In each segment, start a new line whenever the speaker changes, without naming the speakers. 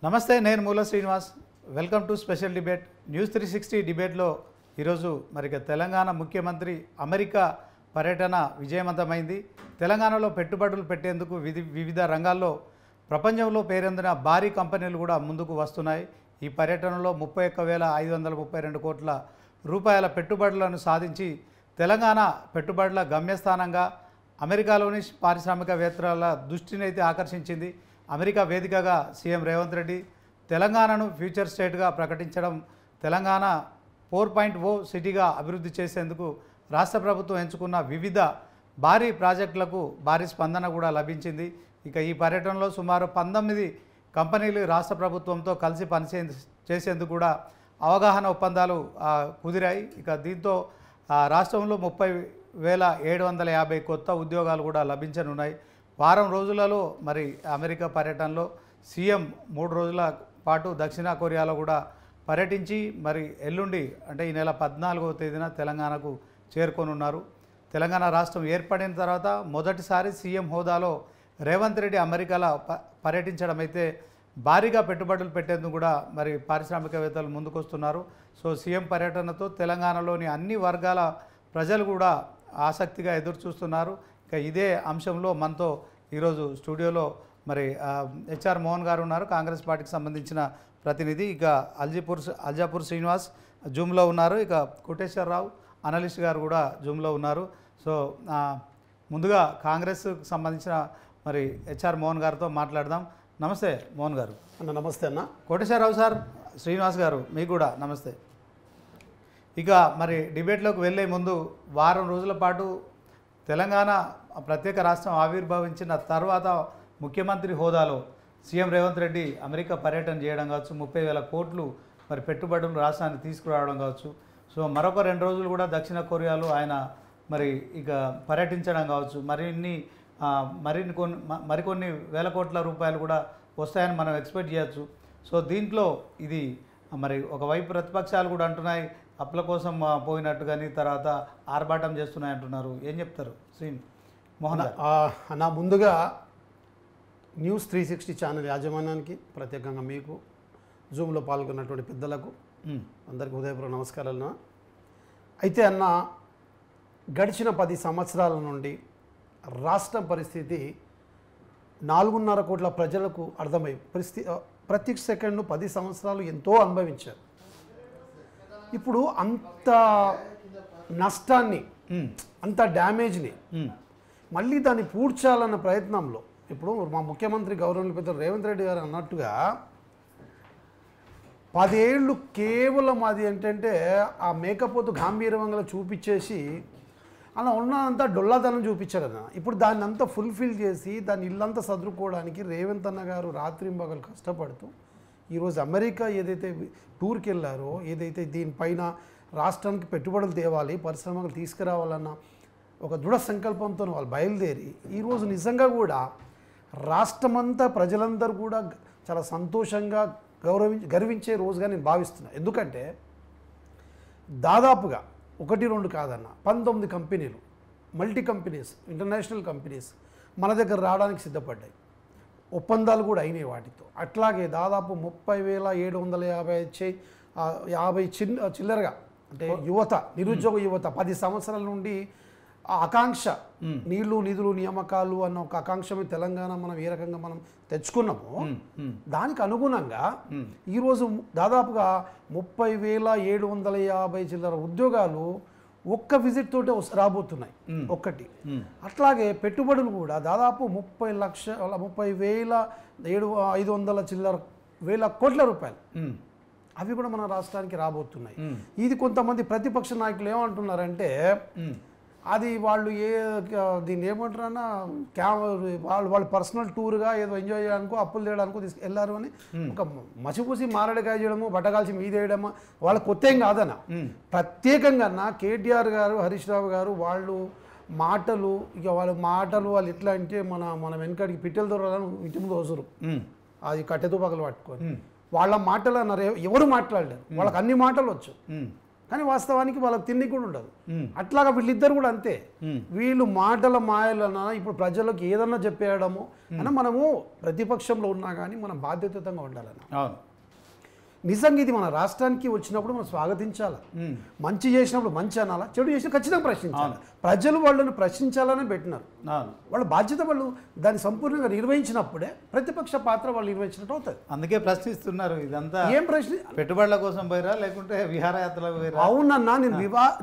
నమస్తే, నేను మూల Srinivas. Welcome to special debate. News 360 డిబేట్లో ఈరోజు తెలంగాణ ముఖ్యమంత్రి అమెరికా పర్యటన విజయవంతమైంది. తెలంగాణలో పెట్టుబడులు పెట్టేందుకు వివిధ రంగాల్లో ప్రపంచంలో పేరొందిన భారీ కంపెనీలు కూడా ముందుకు వస్తున్నాయి. ఈ పర్యటనలో 31,532 కోట్ల రూపాయల పెట్టుబడులను సాధించి తెలంగాణ పెట్టుబడుల గమ్యస్థానంగా అమెరికాలోని పారిశ్రామికవేత్తల దృష్టిని అయితే ఆకర్షించింది. అమెరికా వేదికగా సీఎం రేవంత్ రెడ్డి తెలంగాణను ఫ్యూచర్ స్టేట్గా ప్రకటించడం, తెలంగాణ 4.0 సిటీగా అభివృద్ధి చేసేందుకు రాష్ట్ర ప్రభుత్వం ఎంచుకున్న వివిధ భారీ ప్రాజెక్టులకు భారీ స్పందన కూడా లభించింది. ఇక ఈ పర్యటనలో సుమారు 19 కంపెనీలు రాష్ట్ర ప్రభుత్వంతో కలిసి చేసేందుకు కూడా అవగాహన ఒప్పందాలు కుదిరాయి. ఇక దీంతో రాష్ట్రంలో 30,750 కొత్త ఉద్యోగాలు కూడా లభించనున్నాయి. వారం రోజులలో అమెరికా పర్యటనలో సీఎం 3 రోజుల పాటు దక్షిణ కొరియాలో కూడా పర్యటించి ఎల్లుండి అంటే ఈ నెల 14వ తేదీన తెలంగాణకు చేరుకోనున్నారు. తెలంగాణ రాష్ట్రం ఏర్పడిన తర్వాత మొదటిసారి సీఎం హోదాలో రేవంత్ రెడ్డి అమెరికాలో పర్యటించడం అయితే భారీగా పెట్టుబడులు పెట్టేందుకు కూడా పారిశ్రామికవేత్తలు ముందుకొస్తున్నారు. సో సీఎం పర్యటనతో తెలంగాణలోని అన్ని వర్గాల ప్రజలు కూడా ఆసక్తిగా ఎదురు చూస్తున్నారు. ఇక ఇదే అంశంలో మనతో ఈరోజు స్టూడియోలో హెచ్ఆర్ మోహన్ గారు ఉన్నారు, కాంగ్రెస్ పార్టీకి సంబంధించిన ప్రతినిధి. ఇక అల్జాపూర్ శ్రీనివాస్ జూమ్లో ఉన్నారు. ఇక కోటేశ్వరరావు అనలిస్ట్ గారు కూడా జూమ్లో ఉన్నారు. సో ముందుగా కాంగ్రెస్కి సంబంధించిన హెచ్ఆర్ మోహన్ గారితో మాట్లాడదాం. నమస్తే మోహన్ గారు.
అన్న నమస్తే అన్న.
కోటేశ్వరరావు సార్, శ్రీనివాస్ గారు మీకు కూడా నమస్తే. ఇక డిబేట్లోకి వెళ్ళే ముందు వారం రోజుల పాటు తెలంగాణ ప్రత్యేక రాష్ట్రం ఆవిర్భవించిన తర్వాత ముఖ్యమంత్రి హోదాలో సీఎం రేవంత్ రెడ్డి అమెరికా పర్యటన చేయడం కావచ్చు, 30,000 కోట్లు పెట్టుబడులు రాష్ట్రానికి తీసుకురావడం కావచ్చు. సో మరొక 2 రోజులు కూడా దక్షిణ కొరియాలో ఆయన ఇక పర్యటించడం కావచ్చు, మరికొన్ని వేల కోట్ల రూపాయలు కూడా వస్తాయని మనం ఎక్స్పెక్ట్ చేయొచ్చు. సో దీంట్లో ఇది ఒకవైపు ప్రతిపక్షాలు కూడా అంటున్నాయి అప్పుల కోసం పోయినట్టు, కానీ తర్వాత ఆర్భాటం చేస్తున్నాయి అంటున్నారు. ఏం చెప్తారు శ్రీని మోహన్?
నా ముందుగా న్యూస్ 360 ఛానల్ యాజమాన్యానికి, ప్రత్యేకంగా మీకు, జూమ్లో పాల్గొన్నటువంటి పెద్దలకు అందరికీ హృదయపూర్వక నమస్కారాలు. అయితే అన్న, గడిచిన 10 సంవత్సరాల నుండి రాష్ట్రం పరిస్థితి 4.5 కోట్ల ప్రజలకు అర్థమై ప్రతి సెకండ్ను 10 సంవత్సరాలు ఎంతో అనుభవించారు. ఇప్పుడు అంత నష్టాన్ని, అంత డ్యామేజ్ని మళ్ళీ దాన్ని పూడ్చాలన్న ప్రయత్నంలో ఇప్పుడు మా ముఖ్యమంత్రి గౌరవనీయ పెద్ద రేవంత్ రెడ్డి గారు అన్నట్టుగా 10 ఏళ్ళు కేవలం అది ఏంటంటే ఆ మేకపోతు గాంభీర్యంగా చూపించేసి అలా ఉన్నదంతా డొల్లాదనం చూపించారు అన్న. ఇప్పుడు దాన్ని అంతా ఫుల్ఫిల్ చేసి దాన్ని ఇల్లంతా సదురుకోవడానికి రేవంత్ అన్న గారు రాత్రింబగలు కష్టపడుతూ ఈరోజు అమెరికా ఏదైతే టూర్కి వెళ్ళారో, ఏదైతే దీనిపైన రాష్ట్రానికి పెట్టుబడులు తేవాలి, పరిశ్రమలు తీసుకురావాలన్న ఒక దృఢ సంకల్పంతో వాళ్ళు బయలుదేరి ఈరోజు నిజంగా కూడా రాష్ట్రమంతా ప్రజలందరూ కూడా చాలా సంతోషంగా గర్వించే రోజుగా నేను భావిస్తున్నాను. ఎందుకంటే దాదాపుగా 1-2 కాదన్న 19 కంపెనీలు, మల్టీ కంపెనీస్, ఇంటర్నేషనల్ కంపెనీస్ మన దగ్గర రావడానికి సిద్ధపడ్డాయి. ఒప్పందాలు కూడా అయినాయి వాటితో. అట్లాగే దాదాపు 30,750 చిల్లరగా అంటే యువత, నిరుద్యోగ యువత 10 సంవత్సరాల నుండి ఆ ఆకాంక్ష, నీళ్లు నిధులు నియామకాలు అన్న ఒక ఆకాంక్ష తెలంగాణ మనం ఏ రకంగా మనం తెచ్చుకున్నామో దానికి అనుగుణంగా ఈరోజు దాదాపుగా 30,750 చిల్లర ఉద్యోగాలు ఒక్క విజిట్ తోటే రాబోతున్నాయి ఒక్కటి. అట్లాగే పెట్టుబడులు కూడా దాదాపు 30,500 చిల్లర వేల కోట్ల రూపాయలు అవి కూడా మన రాష్ట్రానికి రాబోతున్నాయి. ఇది కొంతమంది ప్రతిపక్ష నాయకులు ఏమంటున్నారంటే అది వాళ్ళు దీన్ని ఏమంటారన్నా వాళ్ళు పర్సనల్ టూర్గా ఏదో ఎంజాయ్ చేయడానికో అప్పులు చేయడానికో వెళ్ళారు అని ఒక మసిపూసి మారడికాయ చేయడము, బట్టకాల్చి మీదేయడము వాళ్ళ కొత్త ఏం కాదన్న. ప్రత్యేకంగా కేటీఆర్ గారు, హరీష్ రావు గారు వాళ్ళు మాటలు, ఇక వాళ్ళ మాటలు వాళ్ళు ఎట్లా అంటే మన వెనకడికి పిట్టెల దొరలను ఇంటి ముందు వసరు అది కట్టెతో పగలు పట్టుకొని వాళ్ళ మాటలు అన్నారు. ఎవరు మాట్లాడలేరు, వాళ్ళకి అన్ని మాటలు వచ్చు. కానీ వాస్తవానికి వాళ్ళకి తిండి కూడా ఉండదు. అట్లాగా వీళ్ళిద్దరు కూడా అంతే. వీళ్ళు మాటల మాయలన ఇప్పుడు ప్రజలకు ఏదన్నా చెప్పేయడము అని మనము ప్రతిపక్షంలో ఉన్నా కానీ మనం బాధ్యతగా ఉండాలన్న. నిజంగా ఇది మన రాష్ట్రానికి వచ్చినప్పుడు మనం స్వాగతించాలి. మంచి చేసినప్పుడు మంచి అనాలా, చెడు చేసినా ఖచ్చితంగా ప్రశ్నించాలి. ప్రజలు వాళ్ళని ప్రశ్నించాలని పెట్టినారు. వాళ్ళ బాధ్యత వాళ్ళు దాన్ని సంపూర్ణంగా నిర్వహించినప్పుడే ప్రతిపక్ష పాత్ర వాళ్ళు నిర్వహించినట్టు అవుతుంది.
అందుకే ప్రశ్నిస్తున్నారు. ఇదంతా
ఏం ప్రశ్న,
పెట్టుబడుల కోసం పోయిరా లేకుంటే విహారయాత్రలకు పోయిరా?
అవునన్నా,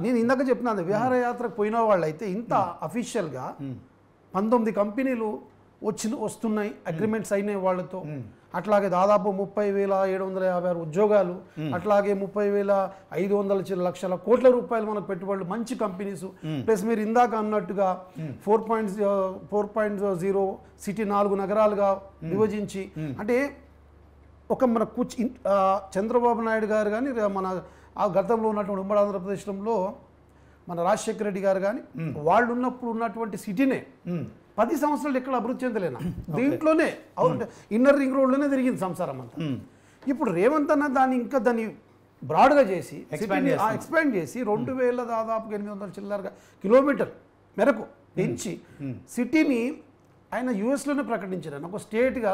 నేను ఇందాక చెప్పినాను విహారయాత్రకు పోయిన వాళ్ళు అయితే ఇంత అఫీషియల్గా 19 కంపెనీలు వస్తున్నాయి, అగ్రిమెంట్స్ అయినాయి వాళ్ళతో. అట్లాగే దాదాపు 30,756 ఉద్యోగాలు, అట్లాగే 30,500 లక్షల కోట్ల రూపాయలు మనకు పెట్టుబడులు, మంచి కంపెనీస్. ప్లస్ మీరు ఇందాక అన్నట్టుగా 4.0 సిటీ 4 నగరాలుగా విభజించి, అంటే ఒక మన చంద్రబాబు నాయుడు గారు కానీ మన ఆ గతంలో ఉన్నటువంటి ఉమ్మడి ఆంధ్రప్రదేశ్లో మన రాజశేఖర రెడ్డి గారు కానీ వాళ్ళు ఉన్నప్పుడు ఉన్నటువంటి సిటీనే 10 సంవత్సరాలు ఎక్కడ అభివృద్ధి చెందలేనా, దీంట్లోనే ఇన్నర్ రింగ్ రోడ్లోనే తిరిగింది సంసారం అంతా. ఇప్పుడు రేవంత్ అన్న దాన్ని బ్రాడ్గా చేసి ఎక్స్పాండ్ చేసి 2,000 దాదాపు 800 చిల్లరగా కిలోమీటర్ మేరకు పెంచి సిటీని ఆయన యుఎస్లోనే ప్రకటించారు. ఒక స్టేట్గా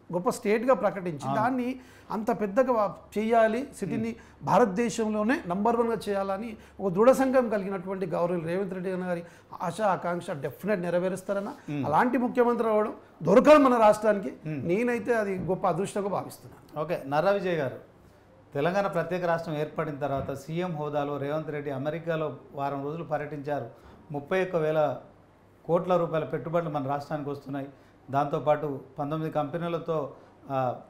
గొప్ప స్టేట్గా ప్రకటించి దాన్ని అంత పెద్దగా చేయాలి, సిటీని భారతదేశంలోనే నంబర్ 1గా చేయాలని ఒక దృఢ సంఘం కలిగినటువంటి గౌరవ రేవంత్ రెడ్డి గారి ఆశ ఆకాంక్ష డెఫినెట్ నెరవేరుస్తారన్న. అలాంటి ముఖ్యమంత్రి అవ్వడం దొరకదు మన రాష్ట్రానికి. నేనైతే అది గొప్ప అదృష్టంగా భావిస్తున్నాను.
ఓకే, నర్రా విజయ్ గారు, తెలంగాణ ప్రత్యేక రాష్ట్రం ఏర్పడిన తర్వాత సీఎం హోదాలో రేవంత్ రెడ్డి అమెరికాలో వారం రోజులు పర్యటించారు. 31,000 కోట్ల రూపాయల పెట్టుబడులు మన రాష్ట్రానికి వస్తున్నాయి. దాంతోపాటు 19 కంపెనీలతో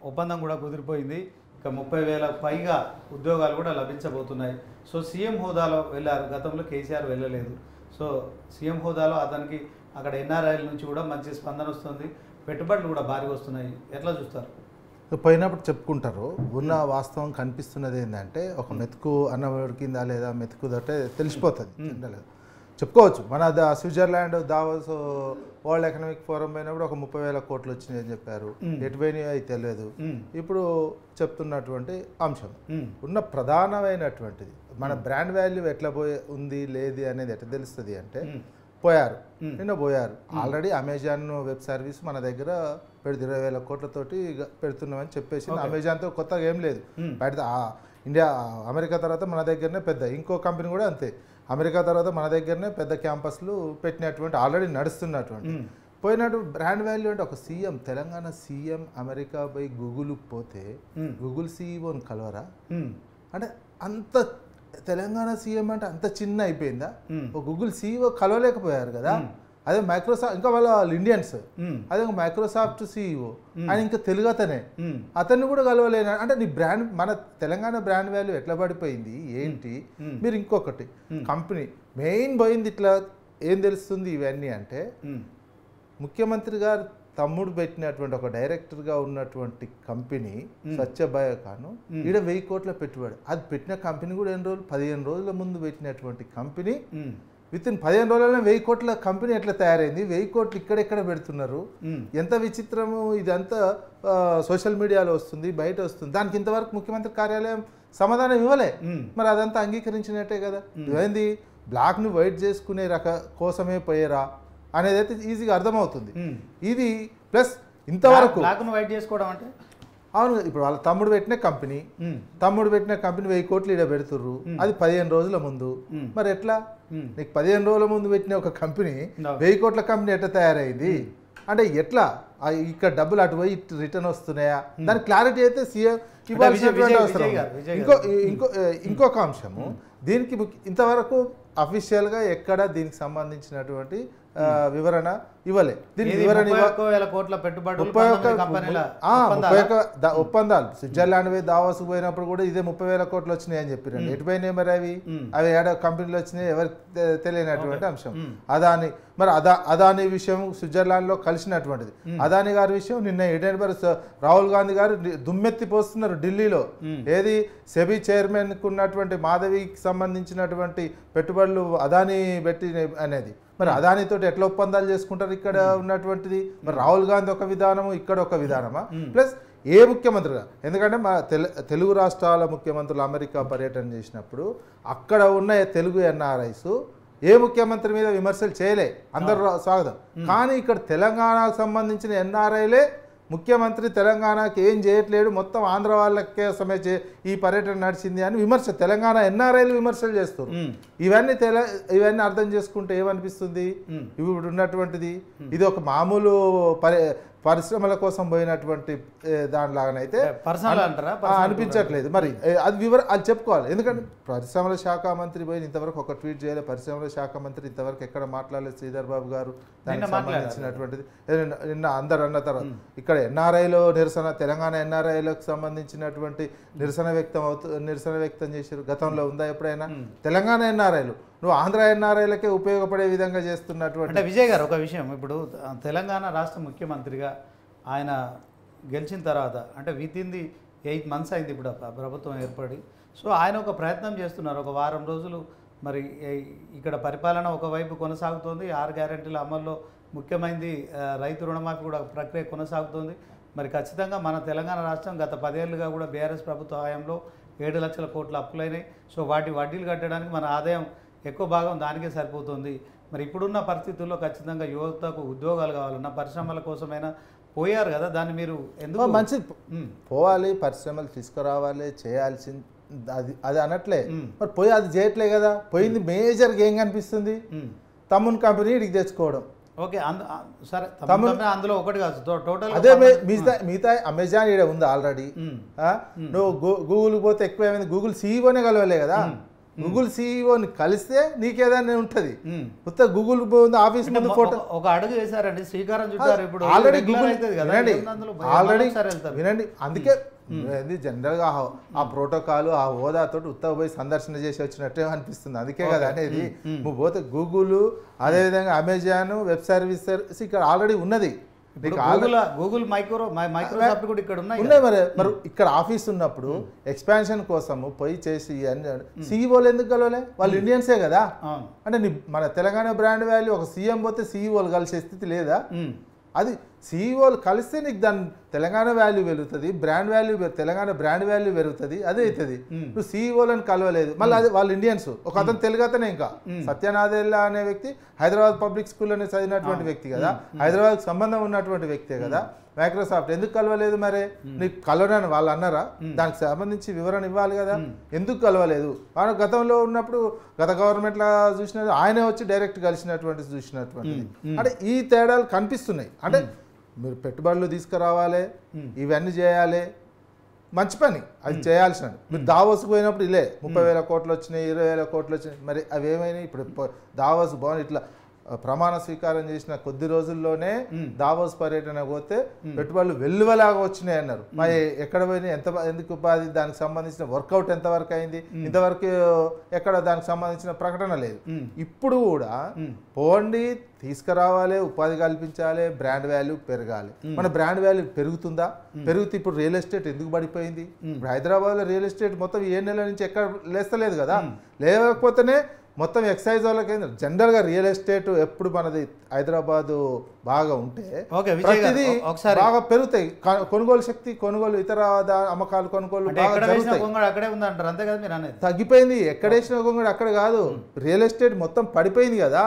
ఒప్పందం కూడా కుదిరిపోయింది. ఇక 30,000 పైగా ఉద్యోగాలు కూడా లభించబోతున్నాయి. సో సీఎం హోదాలో వెళ్ళారు, గతంలో కేసీఆర్ వెళ్ళలేదు. సో సీఎం హోదాలో అతనికి అక్కడ ఎన్ఆర్ఐల నుంచి కూడా మంచి స్పందన వస్తుంది, పెట్టుబడులు కూడా భారీగా వస్తున్నాయి. ఎట్లా చూస్తారు?
పోయినప్పుడు చెప్పుకుంటారు. ఉన్న వాస్తవం కనిపిస్తున్నది ఏంటంటే ఒక మెతుకు అన్నం ఉడికిందా లేదా మెతుకుదంటే తెలిసిపోతుంది. చెప్పుకోవచ్చు మన Switzerland Davos world economic forum పోయినప్పుడు ఒక 30,000 కోట్లు వచ్చినాయి అని చెప్పారు. ఎటు పోయినాయో అయితే తెలియదు. ఇప్పుడు చెప్తున్నటువంటి అంశం ఉన్న ప్రధానమైనటువంటిది మన బ్రాండ్ వాల్యూ ఎట్లా ఉంది లేదు అనేది ఎట్లా తెలుస్తుంది అంటే నిన్న పోయారు. ఆల్రెడీ అమెజాన్ వెబ్ సర్వీస్ మన దగ్గర 20,000 కోట్లతోటి పెడుతున్నామని చెప్పేసి అమెజాన్తో కొత్తగా ఏం లేదు. బయట ఇండియా అమెరికా తర్వాత మన దగ్గరనే పెద్ద ఇంకో కంపెనీ కూడా అంతే, అమెరికా తర్వాత మన దగ్గరనే పెద్ద క్యాంపస్లు పెట్టినటువంటి ఆల్రెడీ నడుస్తున్నటువంటి పోయినట్టు బ్రాండ్ వాల్యూ అంటే ఒక సీఎం తెలంగాణ సీఎం అమెరికా పోయి గూగుల్ పోతే గూగుల్ సీఈఓని కలవరా అంటే అంత తెలంగాణ సీఎం అంటే అంత చిన్న అయిపోయిందా? ఒక గూగుల్ సీఈఓ కలవలేకపోయారు కదా. అదే మైక్రోసాఫ్ట్ ఇంకా వాళ్ళ ఇండియన్స్, అదే మైక్రోసాఫ్ట్ సీఈఓ ఆయన ఇంకా తెలుగు అతన్ని కూడా కలవలేను అంటే నీ బ్రాండ్ మన తెలంగాణ బ్రాండ్ వాల్యూ ఎట్లా పడిపోయింది ఏంటి? మీరు ఇంకొకటి కంపెనీ మెయిన్ పోయింది ఇట్లా ఏం తెలుస్తుంది ఇవన్నీ అంటే ముఖ్యమంత్రి గారు తమ్ముడు పెట్టినటువంటి ఒక డైరెక్టర్గా ఉన్నటువంటి కంపెనీ స్వచ్ఛ బయోకాను ఈడ 1000 కోట్ల పెట్టుబడి. అది పెట్టిన కంపెనీ కూడా ఎన్ని రోజులు 15 రోజుల ముందు పెట్టినటువంటి కంపెనీ వితిన్ 15 రోజుల్లో 1000 కోట్ల కంపెనీ ఎట్లా తయారైంది? 1000 కోట్లు ఇక్కడెక్కడ పెడుతున్నారు? ఎంత విచిత్రము ఇదంతా సోషల్ మీడియాలో వస్తుంది, బయట వస్తుంది. దానికి ఇంతవరకు ముఖ్యమంత్రి కార్యాలయం సమాధానం ఇవ్వలే. మరి అదంతా అంగీకరించినట్టే కదా. ఇదేంది బ్లాక్ని వైట్ చేసుకునే కోసమే పోయేరా అనేది అయితే ఈజీగా అర్థమవుతుంది. ఇది ప్లస్ ఇంతవరకు
బ్లాక్ను వైట్ చేసుకోవడం అంటే
అవును. ఇప్పుడు వాళ్ళ తమ్ముడు పెట్టిన కంపెనీ 1000 కోట్లు ఇక్కడ పెడుతుర్రు, అది 15 రోజుల ముందు. మరి ఎట్లా నీకు 15 రోజుల ముందు పెట్టిన ఒక కంపెనీ 1000 కోట్ల కంపెనీ ఎట్లా తయారైంది అంటే ఎట్లా? ఇక్కడ డబ్బులు అటు పోయి రిటర్న్ వస్తున్నాయా? దాని క్లారిటీ అయితే సీఎం ఇవ్వాల్సినటువంటి అవసరం. ఇంకొక అంశము దీనికి ఇంతవరకు అఫీషియల్గా ఎక్కడ దీనికి సంబంధించినటువంటి వివరణ ఇవ్వలే. దీనికి వివరణ
31,000 కోట్ల పెట్టుబడులు
ఒప్పందాలు స్విట్జర్లాండ్ పోయి దావోస్కు పోయినప్పుడు కూడా ఇదే 30,000 కోట్లు వచ్చినాయి అని చెప్పారండి. ఎటుపోయినాయి మరి అవి ఏడా కంపెనీలు వచ్చినాయి ఎవరికి తెలియనటువంటి అంశం. అదాని మరి అదాని విషయం స్విట్జర్లాండ్లో కలిసినటువంటిది. అదాని గారి విషయం నిన్న ఎడెన్బర్గ్ రాహుల్ గాంధీ గారు దుమ్మెత్తి పోస్తున్నారు ఢిల్లీలో. ఏది సెబీ చైర్మన్కు ఉన్నటువంటి మాధవికి సంబంధించినటువంటి పెట్టుబడులు అదాని పెట్టి అనేది. మరి అదానితో ఎట్లా ఒప్పందాలు చేసుకుంటారు ఇక్కడ ఉన్నటువంటిది? మరి రాహుల్ గాంధీ ఒక విధానము, ఇక్కడ ఒక విధానమా? ప్లస్ ఏ ముఖ్యమంత్రిగా, ఎందుకంటే మా తెలుగు రాష్ట్రాల ముఖ్యమంత్రులు అమెరికా పర్యటన చేసినప్పుడు అక్కడ ఉన్న తెలుగు ఎన్ఆర్ఐస్ ఏ ముఖ్యమంత్రి మీద విమర్శలు చేయలే, అందరూ స్వాగతం. కానీ ఇక్కడ తెలంగాణకు సంబంధించిన ఎన్ఆర్ఐలే ముఖ్యమంత్రి తెలంగాణకి ఏం చేయట్లేడు, మొత్తం ఆంధ్ర వాళ్ళకే సమయ ఈ పర్యటన నడిచింది అని విమర్శ, తెలంగాణ ఎన్ఆర్ఐలు విమర్శలు చేస్తారు. ఇవన్నీ అర్థం చేసుకుంటే ఏమనిపిస్తుంది, ఇప్పుడు ఉన్నటువంటిది ఇది ఒక మామూలు పరిశ్రమల కోసం పోయినటువంటి దానిలాగానైతే అనిపించట్లేదు. మరి అది అది చెప్పుకోవాలి, ఎందుకంటే పరిశ్రమల శాఖ మంత్రి పోయి ఇంతవరకు ఒక ట్వీట్ చేయలేదు, పరిశ్రమల శాఖ మంత్రి ఇంతవరకు ఎక్కడ మాట్లాడలేదు శ్రీధర్ బాబు గారు దానికి సంబంధించినటువంటిది. నిన్న అందరు అన్న తర్వాత ఇక్కడ ఎన్ఆర్ఐలో నిరసన, తెలంగాణ ఎన్ఆర్ఐలకు సంబంధించినటువంటి నిరసన వ్యక్తం చేశారు. గతంలో ఉందా ఎప్పుడైనా? తెలంగాణ ఎన్ఆర్ఐలు నువ్వు ఆంధ్ర ఎన్ఆర్ఐలకే ఉపయోగపడే విధంగా చేస్తున్నటువంటి.
అంటే విజయ్ గారు ఒక విషయం, ఇప్పుడు తెలంగాణ రాష్ట్ర ముఖ్యమంత్రిగా ఆయన గెలిచిన తర్వాత అంటే వితిన్ 8 months అయింది ఇప్పుడు ప్రభుత్వం ఏర్పడి. సో ఆయన ఒక ప్రయత్నం చేస్తున్నారు, ఒక వారం రోజులు మరి ఇక్కడ పరిపాలన ఒకవైపు కొనసాగుతోంది, 6 గ్యారెంటీల అమల్లో ముఖ్యమైనది రైతు రుణమాఫీ కూడా ప్రక్రియ కొనసాగుతోంది. మరి ఖచ్చితంగా మన తెలంగాణ రాష్ట్రం గత 10 ఏళ్ళుగా కూడా బీఆర్ఎస్ ప్రభుత్వ హయాంలో 7 లక్షల కోట్ల అప్పులైనాయి. సో వాటి వడ్డీలు కట్టడానికి మన ఆదాయం ఎక్కువ భాగం దానికే సరిపోతుంది. మరి ఇప్పుడున్న పరిస్థితుల్లో ఖచ్చితంగా యువతకు ఉద్యోగాలు కావాలన్నా పరిశ్రమల కోసమైనా పోయారు కదా, దాన్ని మీరు ఎందుకు
మంచి పోవాలి, పరిశ్రమలు తీసుకురావాలి, చేయాల్సింది అది అనట్లే. మరి పోయి అది చేయట్లే కదా, పోయింది మేజర్గా ఏం కనిపిస్తుంది, తమ్ముని కంపెనీ ఇడికి తెచ్చుకోవడం.
ఓకే, సరే అందులో ఒకటి కాదు, టోటల్
అదే మిగతా అమెజాన్ ఇక్కడ ఉంది ఆల్రెడీ. నువ్వు గూగుల్ పోతే ఎక్కువ ఏమైంది, గూగుల్ సీఈఓనే కలవలే కదా, గూగుల్ సీఈఓని కలిస్తే నీకేదైనా ఉంటుంది. మొత్తం గూగుల్ ఆఫీస్ ముందు ఫోటో
ఒక అడుగు వేసారండి, శ్రీకారం చుట్టారు. ఇప్పుడు
ఆల్రెడీ వినండి, అందుకే జనరల్గా ఆ ప్రోటోకాల్ ఆ హోదాతో ఉత్తర పోయి సందర్శన చేసి వచ్చినట్టే అనిపిస్తుంది. అందుకే కదా అనేది, నువ్వు పోతే గూగుల్ అదేవిధంగా అమెజాన్ వెబ్ సర్వీసెస్ ఇక్కడ ఆల్రెడీ ఉన్నది.
గూగుల్ మైక్రోసాఫ్ట్ కూడా ఇక్కడ ఉన్నాయి.
మరి ఇక్కడ ఆఫీస్ ఉన్నప్పుడు ఎక్స్పాన్షన్ కోసం పోయి చేసి సీఈఓలు ఎందుకు కలవలే, వాళ్ళు ఇండియన్సే కదా. అంటే మన తెలంగాణ బ్రాండ్ వాల్యూ ఒక సీఎం పోతే సీఈఓలు కలిసే స్థితి లేదా? అది సీఈఓలు కలిస్తే నీకు దాని తెలంగాణ వాల్యూ పెరుగుతుంది, brand value Telangana brand value పెరుగుతుంది, అదే అవుతుంది. నువ్వు సీఈఓలను కలవలేదు, మళ్ళీ అది వాళ్ళు ఇండియన్స్. ఒక అతను తెలుగు అతనే, ఇంకా సత్యనాథెల్లా అనే వ్యక్తి హైదరాబాద్ పబ్లిక్ స్కూల్లోనే చదివినటువంటి వ్యక్తి కదా, హైదరాబాద్ సంబంధం ఉన్నటువంటి వ్యక్తే కదా. మైక్రోసాఫ్ట్ ఎందుకు కలవలేదు? మరి నీకు కలవడానికి వాళ్ళు అన్నారా? దానికి సంబంధించి వివరణ ఇవ్వాలి కదా, ఎందుకు కలవలేదు? ఆయన గతంలో ఉన్నప్పుడు గత గవర్నమెంట్లో చూసినది, ఆయనే వచ్చి డైరెక్ట్ కలిసినటువంటి చూసినటువంటిది. అంటే ఈ తేడాలు కనిపిస్తున్నాయి. అంటే మీరు పెట్టుబడులు తీసుకురావాలి, ఇవన్నీ చేయాలి, మంచి పని, అది చేయాల్సిన. మీరు దావోస్కి పోయినప్పుడు ఇలే 30,000 కోట్లు వచ్చినాయి, 20,000 కోట్లు వచ్చినాయి, మరి అవి ఏమైనాయి? ఇప్పుడు దావోస్ బాగుంది, ఇట్లా ప్రమాణ స్వీకారం చేసిన కొద్ది రోజుల్లోనే దావోస్ పర్యటన పోతే పెట్టుబడులు వెల్లువలాగా వచ్చినాయి అన్నారు. మరి ఎక్కడ పోయినాయి, ఎందుకు ఉపాధి, దానికి సంబంధించిన వర్కౌట్ ఎంతవరకు అయింది? ఇంతవరకు ఎక్కడ దానికి సంబంధించిన ప్రకటన లేదు. ఇప్పుడు కూడా పోండి, తీసుకురావాలి, ఉపాధి కల్పించాలి, బ్రాండ్ వాల్యూ పెరగాలి. మన బ్రాండ్ వాల్యూ పెరుగుతుందా? పెరుగుతూ ఇప్పుడు రియల్ ఎస్టేట్ ఎందుకు పడిపోయింది? ఇప్పుడు హైదరాబాద్లో రియల్ ఎస్టేట్ మొత్తం 7 నెలల నుంచి ఎక్కడ లేస్తలేదు కదా, లేకపోతేనే మొత్తం ఎక్సైజ్ వాళ్ళకి జనరల్గా రియల్ ఎస్టేట్ ఎప్పుడు మనది హైదరాబాదు బాగా ఉంటే ప్రతిదీ బాగా పెరుగుతాయి, కొనుగోలు శక్తి, కొనుగోలు ఇతర అమ్మకాలు కొనుగోలు తగ్గిపోయింది. ఎక్కడేసిన కొంగడు అక్కడ కాదు, రియల్ ఎస్టేట్ మొత్తం పడిపోయింది కదా.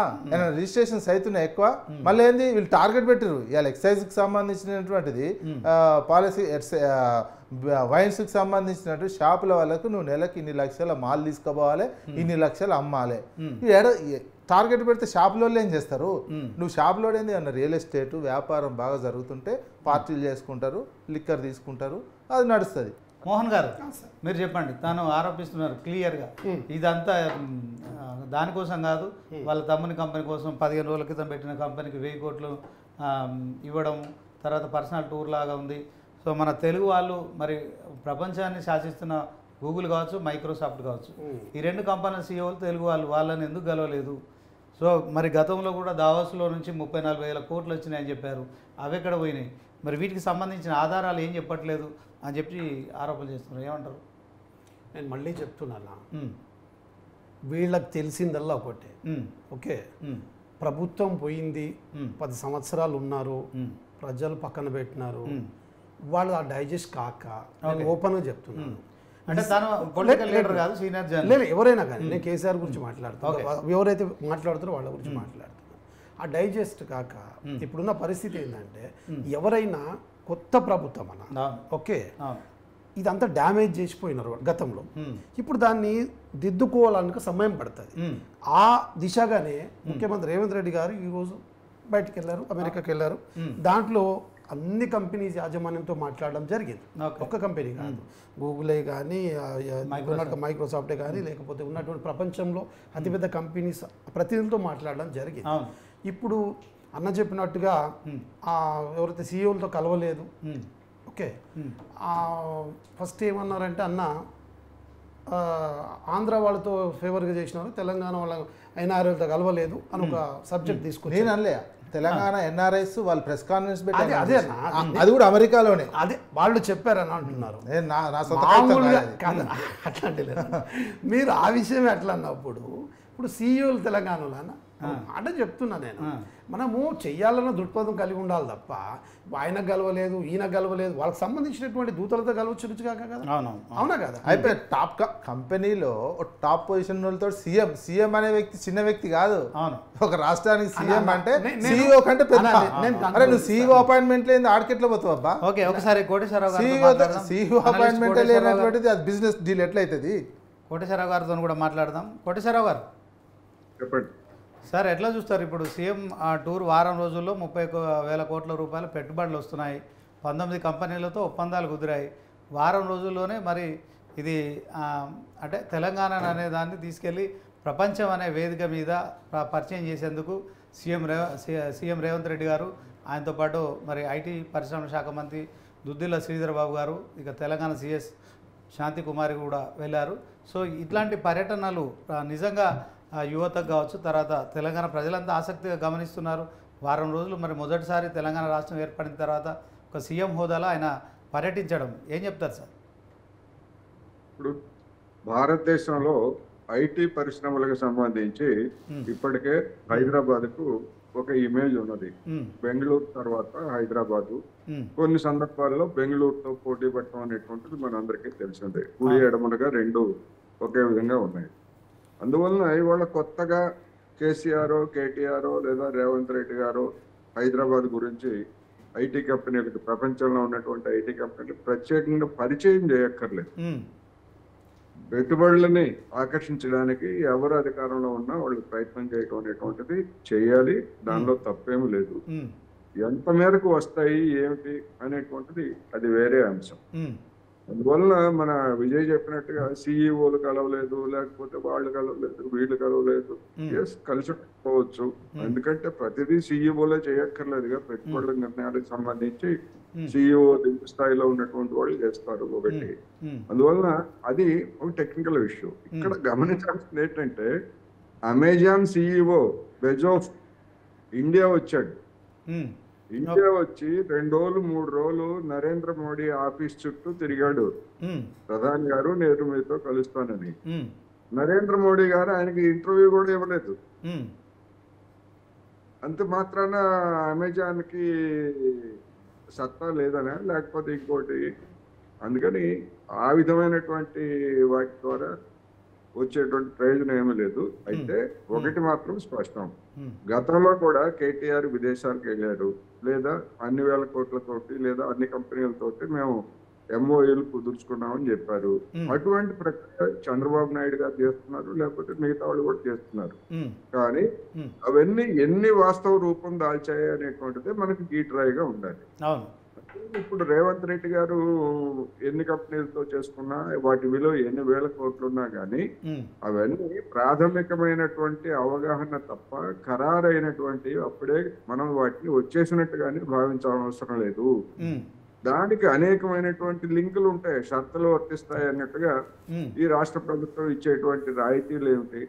రిజిస్ట్రేషన్స్ అవుతున్నాయి ఎక్కువ. మళ్ళీ ఏంది, వీళ్ళు టార్గెట్ పెట్టారు ఇవాళ ఎక్సైజ్కి సంబంధించినటువంటిది పాలసీ, వైన్స్కి సంబంధించినట్టు షాపుల వాళ్ళకు నువ్వు నెలకి ఇన్ని లక్షల మాల్ తీసుకోపోవాలి, ఇన్ని లక్షలు అమ్మాలి. టార్గెట్ పెడితే షాపులో ఏం చేస్తారు? నువ్వు షాపులో ఏంది అన్న రియల్ ఎస్టేట్ వ్యాపారం బాగా జరుగుతుంటే పార్టీలు చేసుకుంటారు, లిక్కర్ తీసుకుంటారు, అది నడుస్తుంది.
మోహన్ గారు మీరు చెప్పండి, తాను ఆరోపిస్తున్నారు క్లియర్గా ఇదంతా దానికోసం కాదు, వాళ్ళ తమ్ముని కంపెనీ కోసం 15 రోజుల క్రితం పెట్టిన కంపెనీకి 1000 కోట్లు ఇవ్వడం, తర్వాత పర్సనల్ టూర్ లాగా ఉంది. సో మన తెలుగు వాళ్ళు మరి ప్రపంచాన్ని శాసిస్తున్న గూగుల్ కావచ్చు, మైక్రోసాఫ్ట్ కావచ్చు, ఈ 2 కంపెనీల సీఈఓలు తెలుగు వాళ్ళని ఎందుకు గెలవలేదు? సో మరి గతంలో కూడా దావోస్లో నుంచి 30-40 వేల కోట్లు వచ్చినాయని చెప్పారు, అవి ఎక్కడ పోయినాయి? మరి వీటికి సంబంధించిన ఆధారాలు ఏం చెప్పట్లేదు అని చెప్పి ఆరోపణలు చేస్తున్నారు, ఏమంటారు?
నేను మళ్ళీ చెప్తున్నా, వీళ్ళకి తెలిసిందల్లా ఒకటే. ఓకే, ప్రభుత్వం పోయింది, 10 సంవత్సరాలు ఉన్నారు, ప్రజలు పక్కన పెట్టినారు, వాళ్ళు ఆ డైజెస్ట్ కాక నేను ఓపెన్గా చెప్తున్నాను.
అంటే తను పొలిటికల్ లీడర్ కాదు, సీనియర్ జర్నలిస్ట్.
లేదు, ఎవరైనా కానీ నేను కేసీఆర్ గురించి మాట్లాడుతాను, ఎవరైతే మాట్లాడుతారో వాళ్ళ గురించి మాట్లాడుతున్నాను. ఆ డైజెస్ట్ కాక ఇప్పుడున్న పరిస్థితి ఏంటంటే ఎవరైనా కొత్త ప్రభుత్వం అన్న ఓకే ఇదంతా డ్యామేజ్ చేసిపోయినారు గతంలో, ఇప్పుడు దాన్ని దిద్దుకోవాలనుక సమయం పడుతుంది. ఆ దిశగానే ముఖ్యమంత్రి రేవంత్ రెడ్డి గారు ఈరోజు బయటికి వెళ్ళారు, అమెరికాకి వెళ్ళారు. దాంట్లో అన్ని కంపెనీస్ యాజమాన్యంతో మాట్లాడడం జరిగింది. ఒక్క కంపెనీ కాదు, గూగులే కానీ మైక్రోసాఫ్టే కానీ లేకపోతే ఉన్నటువంటి ప్రపంచంలో అతిపెద్ద కంపెనీస్ ప్రతినిధులతో మాట్లాడడం జరిగింది. ఇప్పుడు అన్న చెప్పినట్టుగా ఎవరైతే సీఈఓలతో కలవలేదు, ఓకే ఫస్ట్ ఏమన్నారంటే అన్న ఆంధ్ర వాళ్ళతో ఫేవర్గా చేసినారు, తెలంగాణ వాళ్ళ ఎన్ఆర్ఐలతో కలవలేదు అని ఒక సబ్జెక్ట్ తీసుకుని
నేను అనలే తెలంగాణ ఎన్ఆర్ఐస్ వాళ్ళు ప్రెస్ కాన్ఫరెన్స్ పెట్టారు, అదే అది కూడా అమెరికాలోనే,
అదే వాళ్ళు చెప్పారని అంటున్నారు. అట్లాంటి మీరు ఆ విషయం ఎట్లా అన్నప్పుడు ఇప్పుడు సీఈఓలు తెలంగాణలో అంటే చెప్తున్నా నేను, మనము చెయ్యాలన్న దృక్పథం కలిగి ఉండాలి తప్ప ఆయన గెలవలేదు ఈయన గెలవలేదు వాళ్ళకి సంబంధించినటువంటి దూతలతో గెలవచ్చు కాక కదా. అవునా కదా?
అయితే టాప్ కంపెనీలో టాప్ పొజిషన్ వాళ్ళతో సీఎం అనే వ్యక్తి చిన్న వ్యక్తి కాదు. ఒక రాష్ట్రానికి సీఎం అంటే సీఈఓ కంటే పెద్ద. అరే నువ్వు సీఈఓ అపాయింట్మెంట్ లేని ఆడికెట్లా పోతావు అబ్బా?
ఓకే, ఒకసారి కోటేశ్వరరావు
సీఈఓ అపాయింట్మెంట్ లేనటువంటిది అది బిజినెస్ డీల్ ఎట్లయితుంది?
కోటేశ్వరరావు గారితో కూడా మాట్లాడదాం. కోటేశ్వరరావు గారు
చెప్పండి
సార్, ఎట్లా చూస్తారు ఇప్పుడు సీఎం టూర్ వారం రోజుల్లో 30,000 కోట్ల రూపాయల పెట్టుబడులు వస్తున్నాయి, 19 కంపెనీలతో ఒప్పందాలు కుదిరాయి, వారం రోజుల్లోనే మరి ఇది అంటే తెలంగాణ అనే దాన్ని తీసుకెళ్ళి ప్రపంచం అనే వేదిక మీద పరిచయం చేసేందుకు సీఎం రేవంత్ రెడ్డి గారు, ఆయనతో పాటు మరి ఐటీ పరిశ్రమల శాఖ మంత్రి దుద్దిల్ల శ్రీధర్ బాబు గారు, ఇక తెలంగాణ సిఎస్ శాంతి కుమారి కూడా వెళ్ళారు. సో ఇట్లాంటి పర్యటనలు నిజంగా యువతకు కావచ్చు, తర్వాత తెలంగాణ ప్రజలంతా ఆసక్తిగా గమనిస్తున్నారు. వారం రోజులు మరి మొదటిసారి తెలంగాణ రాష్ట్రం ఏర్పడిన తర్వాత ఒక సీఎం హోదాలో ఆయన పర్యటించడం ఏం చెప్తారు సార్?
ఇప్పుడు భారతదేశంలో ఐటీ పరిశ్రమలకు సంబంధించి ఇప్పటికే హైదరాబాద్కు ఒక ఇమేజ్ ఉన్నది. బెంగళూరు తర్వాత హైదరాబాదు, కొన్ని సందర్భాల్లో బెంగళూరుతో పోటీ పడటం అనేటువంటిది మనందరికీ తెలిసిందే. కుడి ఎడమలుగా రెండు ఒకే విధంగా ఉన్నాయి. అందువలన ఇవాళ కొత్తగా కేసీఆర్ కేటీఆర్ లేదా రేవంత్ రెడ్డి గారు హైదరాబాద్ గురించి ఐటీ కంపెనీలకు, ప్రపంచంలో ఉన్నటువంటి ఐటీ కంపెనీలకు ప్రత్యేకంగా పరిచయం చేయక్కర్లేదు. పెట్టుబడులని ఆకర్షించడానికి ఎవరు అధికారంలో ఉన్నా వాళ్ళు ప్రయత్నం చేయడం అనేటువంటిది చేయాలి, దానిలో తప్పేమీ లేదు. ఎంత మేరకు వస్తాయి ఏమిటి అనేటువంటిది అది వేరే అంశం. అందువల్ల మన విజయ్ చెప్పినట్టుగా సీఈఓలు కలవలేదు, లేకపోతే వాళ్ళు కలవలేదు, వీళ్ళు కలవలేదు, కలిసి పోవచ్చు. ఎందుకంటే ప్రతిదీ సీఈఓలే చేయక్కర్లేదుగా. పెట్టుబడుల నిర్ణయాలకు సంబంధించి సీఈఓ స్థాయిలో ఉన్నటువంటి వాళ్ళు చేస్తారు ఒకటి. అందువలన అది ఒక టెక్నికల్ ఇష్యూ. ఇక్కడ గమనించాల్సింది ఏంటంటే అమెజాన్ సీఈఓ బెజోస్ ఇండియా వచ్చాడు. ఇండియా వచ్చి 2 రోజులు 3 రోజులు నరేంద్ర మోడీ ఆఫీస్ చుట్టూ తిరిగాడు. ప్రధాని గారు నేను మీతో కలుస్తానని. నరేంద్ర మోడీ గారు ఆయనకి ఇంటర్వ్యూ కూడా ఇవ్వలేదు. అంత మాత్రాన అమెజాన్ కి సత్తా లేదనా లేకపోతే ఇంకోటి? అందుకని ఆ విధమైనటువంటి వాటి ద్వారా వచ్చేటువంటి ప్రయోజనం ఏమీ లేదు. అయితే ఒకటి మాత్రం స్పష్టం, గతంలో కూడా కేటీఆర్ విదేశాలకు వెళ్ళారు, లేదా అన్ని వేల కోట్లతోటి లేదా అన్ని కంపెనీలతోటి మేము ఎంఓఏలు కుదుర్చుకున్నామని చెప్పారు. అటువంటి ప్రక్రియ చంద్రబాబు నాయుడు గారు చేస్తున్నారు, లేకపోతే మిగతా వాళ్ళు కూడా చేస్తున్నారు. కానీ అవన్నీ ఎన్ని వాస్తవ రూపం దాల్చాయి అనేటువంటిది మనకి గీట్రాయిగా ఉండాలి. ఇప్పుడు రేవంత్ రెడ్డి గారు ఎన్ని కంపెనీలతో చేసుకున్నా వాటి విలువ ఎన్ని వేల కోట్లున్నా కానీ అవన్నీ ప్రాథమికమైనటువంటి అవగాహన తప్ప ఖరారైనటువంటి అప్పుడే మనం వాటిని వచ్చేసినట్టుగానే భావించాల్సిన అవసరం లేదు. దానికి అనేకమైనటువంటి లింకులు ఉంటాయి, షరతులు వర్తిస్తాయి అన్నట్టుగా ఈ రాష్ట్ర ప్రభుత్వం ఇచ్చేటువంటి రాయితీలు ఏమిటి,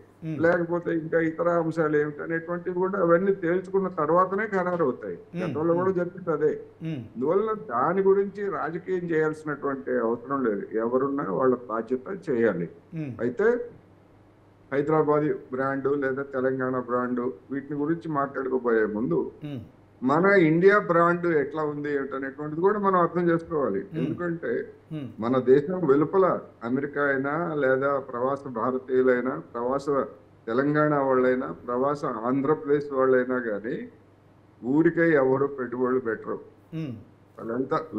లేకపోతే ఇంకా ఇతర అంశాలు ఏమిటి అనేటువంటివి కూడా అవన్నీ తేల్చుకున్న తర్వాతనే ఖరారు అవుతాయి. గతంలో కూడా జరిగింది అదే. అందువల్ల దాని గురించి రాజకీయం చేయాల్సినటువంటి అవసరం లేదు. ఎవరున్నా వాళ్ళ బాధ్యత చేయాలి. అయితే హైదరాబాద్ బ్రాండు లేదా తెలంగాణ బ్రాండు వీటిని గురించి మాట్లాడుకోబోయే ముందు మన ఇండియా బ్రాండ్ ఎట్లా ఉంది ఏంటనేటువంటిది కూడా మనం అర్థం చేసుకోవాలి. ఎందుకంటే మన దేశం వెలుపల అమెరికా అయినా లేదా ప్రవాస భారతీయులైనా, ప్రవాస తెలంగాణ వాళ్ళైనా, ప్రవాస ఆంధ్రప్రదేశ్ వాళ్ళైనా కానీ ఊరికే ఎవరు పెట్టుబడులు పెట్టరు.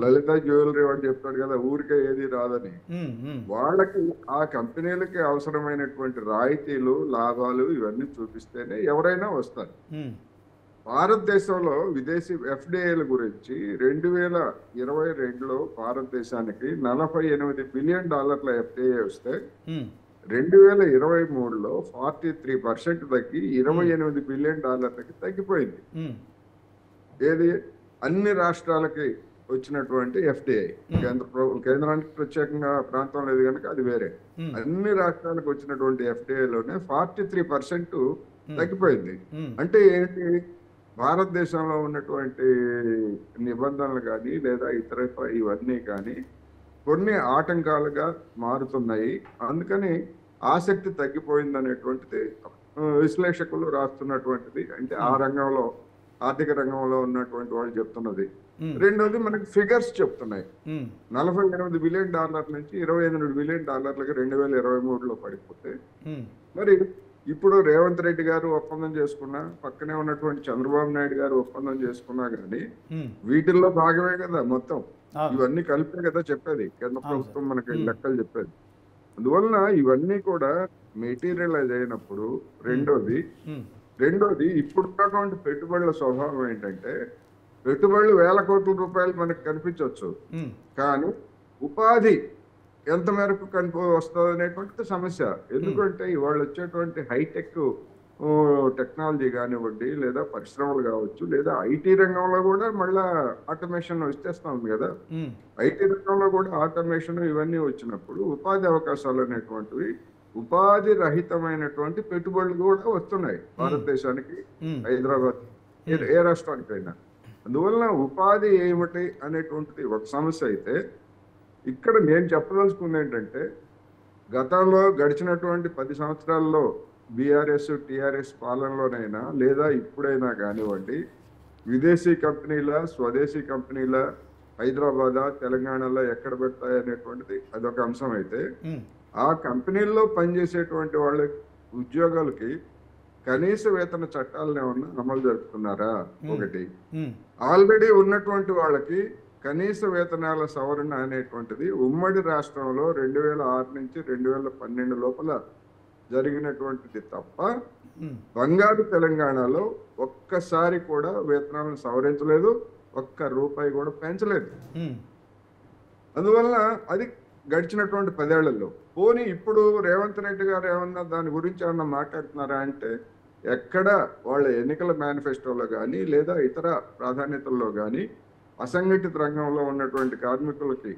లలిత జ్యువెలరీ వాడు చెప్తాడు కదా, ఊరికే ఏది రాదని. వాళ్ళకి ఆ కంపెనీలకి అవసరమైనటువంటి రాయితీలు, లాభాలు ఇవన్నీ చూపిస్తేనే ఎవరైనా వస్తారు. భారతదేశంలో విదేశీ ఎఫ్డిఐల గురించి 2022లో భారతదేశానికి $48 బిలియన్ ఎఫ్డిఐ వస్తే 2023లో 43% తగ్గి $28 బిలియన్ తగ్గిపోయింది. ఏది అన్ని రాష్ట్రాలకి వచ్చినటువంటి ఎఫ్డిఐ, కేంద్రానికి ప్రత్యేకంగా ప్రాంతం లేదు కనుక అది వేరే. అన్ని రాష్ట్రాలకు వచ్చినటువంటి ఎఫ్డిఐలోనే 43% తగ్గిపోయింది. అంటే ఏంటి, భారతదేశంలో ఉన్నటువంటి నిబంధనలు కానీ లేదా ఇతర ఇవన్నీ కానీ కొన్ని ఆటంకాలుగా మారుతున్నాయి. అందుకని ఆసక్తి తగ్గిపోయింది అనేటువంటిది విశ్లేషకులు రాస్తున్నటువంటిది. అంటే ఆ రంగంలో, ఆర్థిక రంగంలో ఉన్నటువంటి వాళ్ళు చెప్తున్నది. రెండోది మనకి ఫిగర్స్ చెప్తున్నాయి. $48 బిలియన్ నుంచి $28 బిలియన్ 2023లో పడిపోతే, మరి ఇప్పుడు రేవంత్ రెడ్డి గారు ఒప్పందం చేసుకున్నా, పక్కనే ఉన్నటువంటి చంద్రబాబు నాయుడు గారు ఒప్పందం చేసుకున్నా గానీ వీటిల్లో భాగమే కదా మొత్తం. ఇవన్నీ కలిపే కదా చెప్పేది కేంద్ర ప్రభుత్వం మనకి లెక్కలు చెప్పేది. అందువలన ఇవన్నీ కూడా మెటీరియలైజ్ అయినప్పుడు రెండోది ఇప్పుడున్నటువంటి పెట్టుబడుల స్వభావం ఏంటంటే, పెట్టుబడులు వేల కోట్ల రూపాయలు మనకు కనిపించవచ్చు, కానీ ఉపాధి ఎంత మేరకు వస్తుంది అనేటువంటిది సమస్య. ఎందుకంటే ఇవాళ వచ్చేటువంటి హైటెక్ టెక్నాలజీ కానివ్వండి, లేదా పరిశ్రమలు కావచ్చు, లేదా ఐటీ రంగంలో కూడా మళ్ళా ఆటోమేషన్ వచ్చేస్తా ఉంది కదా. ఐటీ రంగంలో కూడా ఆటోమేషన్ ఇవన్నీ వచ్చినప్పుడు ఉపాధి అవకాశాలు అనేటువంటివి, ఉపాధి రహితమైనటువంటి పెట్టుబడులు కూడా వస్తున్నాయి భారతదేశానికి, హైదరాబాద్, ఏ రాష్ట్రానికైనా. అందువలన ఉపాధి ఏమిటి అనేటువంటిది ఒక సమస్య అయితే, ఇక్కడ నేను చెప్పదలుచుకుంది ఏంటంటే, గతంలో గడిచినటువంటి 10 సంవత్సరాల్లో బీఆర్ఎస్ టీఆర్ఎస్ పాలనలోనైనా లేదా ఇప్పుడైనా కానివ్వండి, విదేశీ కంపెనీల, స్వదేశీ కంపెనీల హైదరాబాద్, తెలంగాణలో ఎక్కడ పెడతాయి అనేటువంటిది అదొక అంశం అయితే, ఆ కంపెనీల్లో పనిచేసేటువంటి వాళ్ళ ఉద్యోగాలకి కనీస వేతన చట్టాలను ఏమన్నా అమలు జరుపుతున్నారా? ఒకటి. ఆల్రెడీ ఉన్నటువంటి వాళ్ళకి కనీస వేతనాల సవరణ అనేటువంటిది ఉమ్మడి రాష్ట్రంలో 2006 నుంచి 2012 లోపల జరిగినటువంటిది తప్ప బంగారు తెలంగాణలో ఒక్కసారి కూడా వేతనాలను సవరించలేదు, ఒక్క రూపాయి కూడా పెంచలేదు. అందువల్ల అది గడిచినటువంటి 10 ఏళ్లలో. పోనీ ఇప్పుడు రేవంత్ రెడ్డి గారు ఏమన్నా దాని గురించి ఏమన్నా మాట్లాడుతున్నారా అంటే, ఎక్కడ వాళ్ళ ఎన్నికల మేనిఫెస్టోలో కానీ లేదా ఇతర ప్రాధాన్యతల్లో కానీ అసంఘటిత రంగంలో ఉన్నటువంటి కార్మికులకి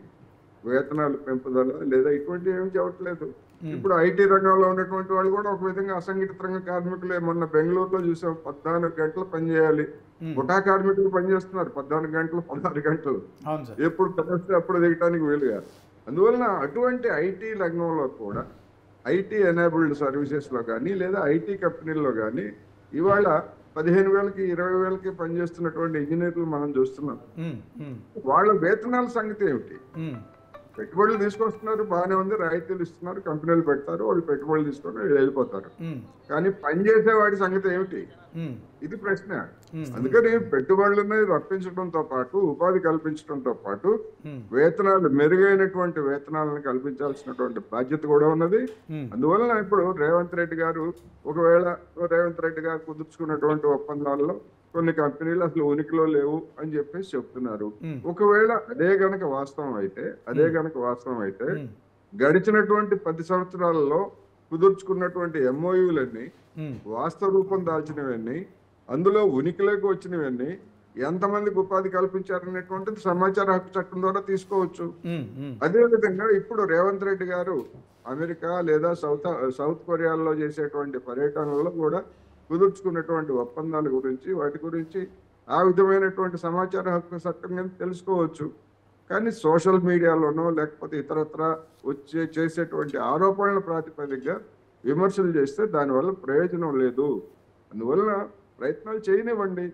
వేతనాలు పెంపుదల లేదా ఇటువంటివి ఏమి చెప్పట్లేదు. ఇప్పుడు ఐటీ రంగంలో ఉన్నటువంటి వాళ్ళు కూడా ఒక విధంగా అసంఘటిత రంగ కార్మికులే. మొన్న బెంగళూరులో చూసాం, 14 గంటలు పనిచేయాలి. ముఠా కార్మికులు పనిచేస్తున్నారు 14 గంటలు, 16 గంటలు. ఎప్పుడు కలిస్తే అప్పుడు దిగటానికి వీలుగా. అందువలన అటువంటి ఐటీ రంగంలో కూడా, ఐటీ ఎనేబుల్డ్ సర్వీసెస్లో కానీ లేదా ఐటీ కంపెనీల్లో కానీ ఇవాళ 15,000కి 20,000కి పనిచేస్తున్నటువంటి ఇంజనీర్లు మనం చూస్తున్నాం. వాళ్ళ వేతనాల సంగతి ఏమిటి? పెట్టుబడులు తీసుకొస్తున్నారు, బాగానే ఉంది, రాయితీలు ఇస్తున్నారు, కంపెనీలు పెడతారు, వాళ్ళు పెట్టుబడులు తీసుకొని వెళ్ళిపోతారు. కానీ పనిచేసే వాడి సంగతి ఏమిటి? ఇది ప్రశ్న. అందుకని పెట్టుబడులని రప్పించడంతో పాటు, ఉపాధి కల్పించడంతో పాటు వేతనాలు, మెరుగైనటువంటి వేతనాలను కల్పించాల్సినటువంటి బాధ్యత కూడా ఉన్నది. అందువలన ఇప్పుడు రేవంత్ రెడ్డి గారు, ఒకవేళ రేవంత్ రెడ్డి గారు కుదుర్చుకున్నటువంటి ఒప్పందాల్లో కొన్ని కంపెనీలు అసలు ఉనికిలో లేవు అని చెప్పేసి చెప్తున్నారు. ఒకవేళ అదే గనక వాస్తవం అయితే గడిచినటువంటి 10 సంవత్సరాలలో కుదుర్చుకున్నటువంటి ఎంఓయూలన్నీ, వాస్తవ రూపం దాల్చినవన్నీ, అందులో ఉనికిలోకి వచ్చినవన్నీ ఎంతమందికి ఉపాధి కల్పించారనేటువంటిది సమాచార హక్కు చట్టం ద్వారా తీసుకోవచ్చు. అదే విధంగా ఇప్పుడు రేవంత్ రెడ్డి గారు అమెరికా లేదా సౌత్ కొరియాలో చేసేటువంటి పర్యటనలో కూడా కుదుర్చుకున్నటువంటి ఒప్పందాల గురించి, వాటి గురించి ఆ విధమైనటువంటి సమాచార హక్కు చట్టం కింద తెలుసుకోవచ్చు. కానీ సోషల్ మీడియాలోనో లేకపోతే ఇతరత్ర చేసేటువంటి ఆరోపణల ప్రాతిపదికగా విమర్శలు చేస్తే దానివల్ల ప్రయోజనం లేదు. అందువల్ల ప్రయత్నాలు చేయనివ్వండి.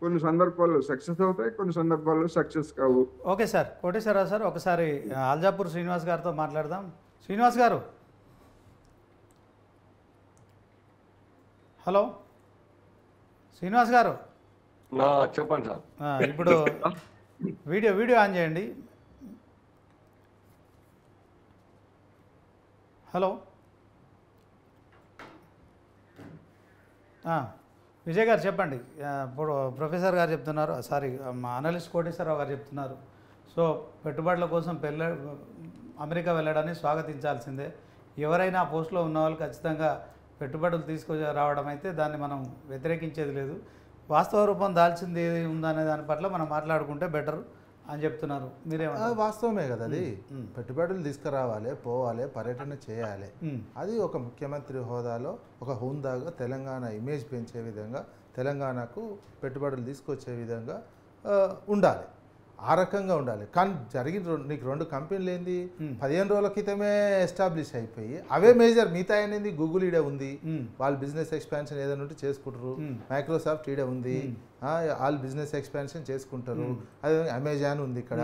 కొన్ని సందర్భాల్లో సక్సెస్ అవుతాయి, కొన్ని సందర్భాల్లో సక్సెస్ కావు.
ఓకే సార్, కోటేశ్వరరావు సార్, ఒకసారి అల్జాపూర్ శ్రీనివాస్ గారితో మాట్లాడదాం. శ్రీనివాస్ గారు, హలో శ్రీనివాస్ గారు.
చెప్పండి సార్.
ఇప్పుడు వీడియో ఆన్ చేయండి. హలో విజయ్ గారు చెప్పండి. ఇప్పుడు ప్రొఫెసర్ గారు చెప్తున్నారు, సారీ మా అనలిస్ట్ కోటేశ్వరరావు గారు చెప్తున్నారు. సో పెట్టుబడుల కోసం అమెరికా వెళ్ళడాన్ని స్వాగతించాల్సిందే. ఎవరైనా ఆ పోస్టులో ఉన్న వాళ్ళు ఖచ్చితంగా పెట్టుబడులు రావడం అయితే దాన్ని మనం వ్యతిరేకించేది లేదు. వాస్తవ రూపం దాల్చింది ఏది ఉందనే దాని పట్ల మనం మాట్లాడుకుంటే బెటర్ అని చెప్తున్నారు. మీరేమన్నా?
వాస్తవమే కదా, అది పెట్టుబడులు తీసుకురావాలి, పోవాలి, పర్యటన చేయాలి. అది ఒక ముఖ్యమంత్రి హోదాలో ఒక హుందాగా తెలంగాణ ఇమేజ్ పెంచే విధంగా, తెలంగాణకు పెట్టుబడులు తీసుకొచ్చే విధంగా ఉండాలి. ఆ రకంగా ఉండాలి. కానీ జరిగిన నీకు 2 కంపెనీలు ఏంది 15 రోజుల క్రితమే ఎస్టాబ్లిష్ అయిపోయి అవే మేజర్. మిగతా ఏంది గూగుల్ ఈడే ఉంది, వాళ్ళు బిజినెస్ ఎక్స్పాన్షన్ ఏదైనా ఉంటే చేసుకుంటారు. మైక్రోసాఫ్ట్ ఈడే ఉంది, వాళ్ళు బిజినెస్ ఎక్స్పాన్షన్ చేసుకుంటారు. అదే అమెజాన్ ఉంది ఇక్కడ.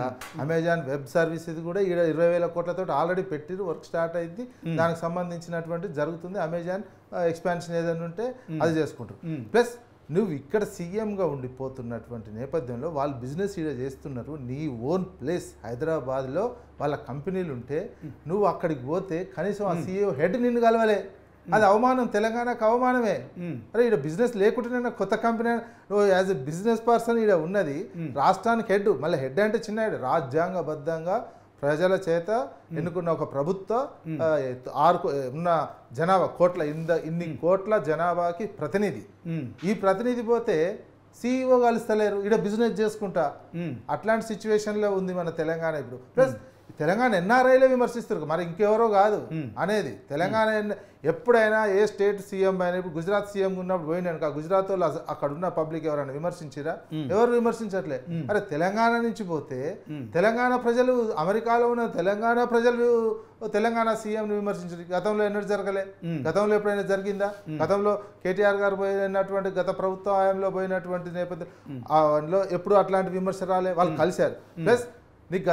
అమెజాన్ వెబ్ సర్వీసెస్ కూడా ఈడ 20,000 కోట్లతో ఆల్రెడీ పెట్టిరు, వర్క్ స్టార్ట్ అయింది. దానికి సంబంధించినటువంటి జరుగుతుంది. అమెజాన్ ఎక్స్పాన్షన్ ఏదైనా ఉంటే అది చేసుకుంటారు. ప్లస్ నువ్వు ఇక్కడ సీఎంగా ఉండిపోతున్నటువంటి నేపథ్యంలో వాళ్ళు బిజినెస్ ఈడ చేస్తున్నారు. నీ ఓన్ ప్లేస్ హైదరాబాద్లో వాళ్ళ కంపెనీలు ఉంటే నువ్వు అక్కడికి పోతే కనీసం ఆ సీఈఓ హెడ్ నిన్ను కలవలే. అది అవమానం, తెలంగాణకు అవమానమే. అరే ఇక్కడ బిజినెస్ లేకుండానే కొత్త కంపెనీ నువ్వు యాజ్ ఎ బిజినెస్ పర్సన్ ఇక్కడ ఉన్నది. రాష్ట్రానికి హెడ్, మళ్ళీ హెడ్ అంటే చిన్న హెడ్, రాజ్యాంగబద్ధంగా ప్రజల చేత ఎన్నుకున్న ఒక ప్రభుత్వ ఉన్న జనాభా కోట్ల ఇన్ని కోట్ల జనాభాకి ప్రతినిధి. ఈ ప్రతినిధి పోతే సీఈఓ కలుస్తలేరు, ఇక్కడ బిజినెస్ చేసుకుంటా. అట్లాంటి సిచ్యువేషన్లో ఉంది మన తెలంగాణ ఇప్పుడు. ప్లస్ తెలంగాణ ఎన్ఆర్ఐలే విమర్శిస్తారు, మరి ఇంకెవరో కాదు అనేది. తెలంగాణ ఎప్పుడైనా ఏ స్టేట్ సీఎం అయినా, ఇప్పుడు గుజరాత్ సీఎం ఉన్నప్పుడు పోయినాను, గుజరాత్ వాళ్ళు అక్కడ ఉన్న పబ్లిక్ ఎవరైనా విమర్శించిరా? ఎవరు విమర్శించట్లే. అరే తెలంగాణ నుంచి పోతే తెలంగాణ ప్రజలు, అమెరికాలో ఉన్న తెలంగాణ ప్రజలు తెలంగాణ సీఎంని విమర్శించారు. గతంలో ఎన్నడూ జరగలే. గతంలో ఎప్పుడైనా జరిగిందా? గతంలో కేటీఆర్ గారు పోయినటువంటి గత ప్రభుత్వ హయాంలో పోయినటువంటి నేపథ్యంలో ఎప్పుడు అట్లాంటి విమర్శ రాలే. వాళ్ళు కలిశారు. ప్లస్ నీకు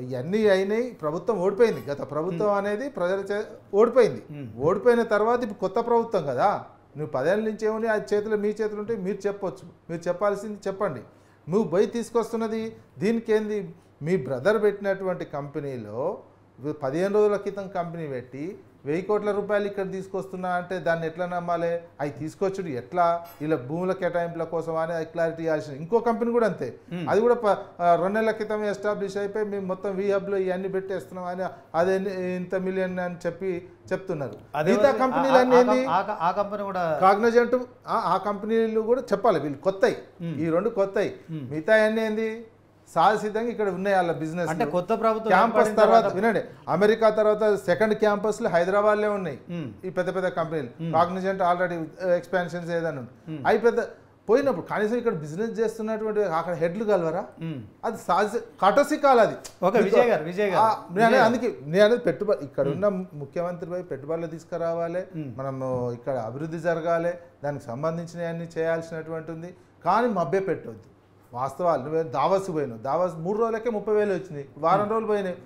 ఇవన్నీ అయినాయి, ప్రభుత్వం ఓడిపోయింది. గత ప్రభుత్వం అనేది ప్రజల ఓడిపోయింది. ఓడిపోయిన తర్వాత ఇప్పుడు కొత్త ప్రభుత్వం కదా, నువ్వు 10 ఏళ్ళ నుంచి ఏమని అది మీ చేతులు ఉంటే మీరు చెప్పొచ్చు, మీరు చెప్పాల్సింది చెప్పండి. నువ్వు పోయి తీసుకొస్తున్నది దీనికి ఏంది? మీ బ్రదర్ పెట్టినటువంటి కంపెనీలో 15 రోజుల క్రితం కంపెనీ పెట్టి 1000 కోట్ల రూపాయలు ఇక్కడ తీసుకొస్తున్నా అంటే దాన్ని ఎట్లా నమ్మాలి? అవి తీసుకొచ్చుడు ఎట్లా? ఇలా భూముల కేటాయింపుల కోసం అని అది క్లారిటీ ఇవ్వాల్సింది. ఇంకో కంపెనీ కూడా అంతే, అది కూడా 2 నెలల క్రితం ఎస్టాబ్లిష్ అయిపోయి మేము మొత్తం వీహబ్లో ఇవన్నీ పెట్టేస్తున్నాం అని అదే ఇంత మిలియన్ అని చెప్తున్నారు. మిగతా కంపెనీలు అన్నీ కాగ్నిజెంట్ ఆ కంపెనీలు కూడా చెప్పాలి వీళ్ళు కొత్తయి, ఈ 2 కొత్తయి. మిగతా అన్నీ ఏంది సాహసితంగా ఇక్కడ ఉన్నాయి వాళ్ళ బిజినెస్.
అంటే కొత్త ప్రభుత్వం
క్యాంపస్ తర్వాత వినండి, అమెరికా తర్వాత సెకండ్ క్యాంపస్లు హైదరాబాద్లో ఉన్నాయి ఈ పెద్ద పెద్ద కంపెనీలు. కాగ్నిజెంట్ ఆల్రెడీ ఎక్స్పాన్షన్స్ ఏదైనా అవి పెద్ద పోయినప్పుడు కనీసం ఇక్కడ బిజినెస్ చేస్తున్నటువంటి అక్కడ హెడ్లు కలవరా? అది సహజ కటసి కాదు అది. అందుకే నేను అనేది పెట్టుబడి ఇక్కడ ఉన్న ముఖ్యమంత్రిపై పెట్టుబడులు తీసుకురావాలి, మనము ఇక్కడ అభివృద్ధి జరగాలి, దానికి సంబంధించిన అన్ని చేయాల్సినటువంటి ఉంది. కానీ మభ్య పెట్టవద్దు. వాస్తవాలు నువ్వే దావస్కి పోయినావు, దావస్ 3 రోజులకే 30,000 వచ్చినాయి. వారం రోజులు పోయినాయి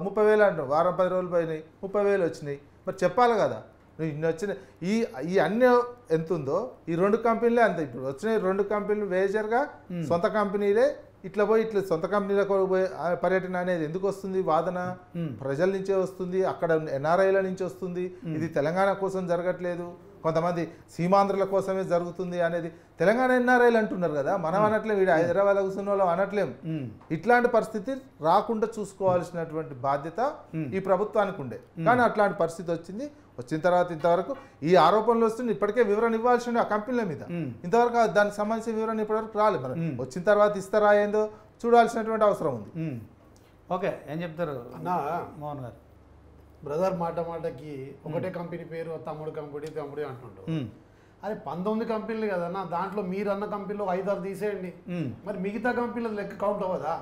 30,000 అంటావు, వారం 10 రోజులు పోయినాయి 30,000 వచ్చినాయి. మరి చెప్పాలి కదా నువ్వు ఇన్ని వచ్చినాయి. ఈ అన్ని ఎంత ఉందో ఈ 2 కంపెనీలే అంతే. ఇప్పుడు వచ్చినాయి 2 కంపెనీలు మేజర్గా సొంత కంపెనీలే. ఇట్లా సొంత కంపెనీలకు పోయి పర్యటన అనేది ఎందుకు వస్తుంది? వాదన ప్రజల నుంచే వస్తుంది, అక్కడ ఎన్ఆర్ఐల నుంచి వస్తుంది. ఇది తెలంగాణ కోసం జరగట్లేదు, కొంతమంది సీమాంధ్రుల కోసమే జరుగుతుంది అనేది తెలంగాణ ఎన్ఆర్ఐలు అంటున్నారు కదా, మనం అనట్లేం. వీడు హైదరాబాద్ కూర్చున్న వాళ్ళు అనట్లేం. ఇట్లాంటి పరిస్థితి రాకుండా చూసుకోవాల్సినటువంటి బాధ్యత ఈ ప్రభుత్వానికి ఉండే. కానీ అట్లాంటి పరిస్థితి వచ్చిన తర్వాత ఇంతవరకు ఈ ఆరోపణలు వస్తుంది. ఇప్పటికే వివరణ ఇవ్వాల్సి ఉండే ఆ కంపెనీల మీద, ఇంతవరకు దానికి సంబంధించిన వివరణ ఇప్పటివరకు రాలేదు. మరి వచ్చిన తర్వాత ఇస్తారా ఏందో చూడాల్సినటువంటి అవసరం ఉంది.
ఓకే, ఏం చెప్తారు మోహన్ గారు?
బ్రదర్ మాటకి ఒకటే కంపెనీ పేరు తమ్ముడు అంటుండ్రు. అరే 19 కంపెనీలు కదన్నా, దాంట్లో మీరు అన్న కంపెనీలో 5-6 తీసేయండి, మరి మిగతా కంపెనీలు లెక్క కౌంట్ అవ్వదా?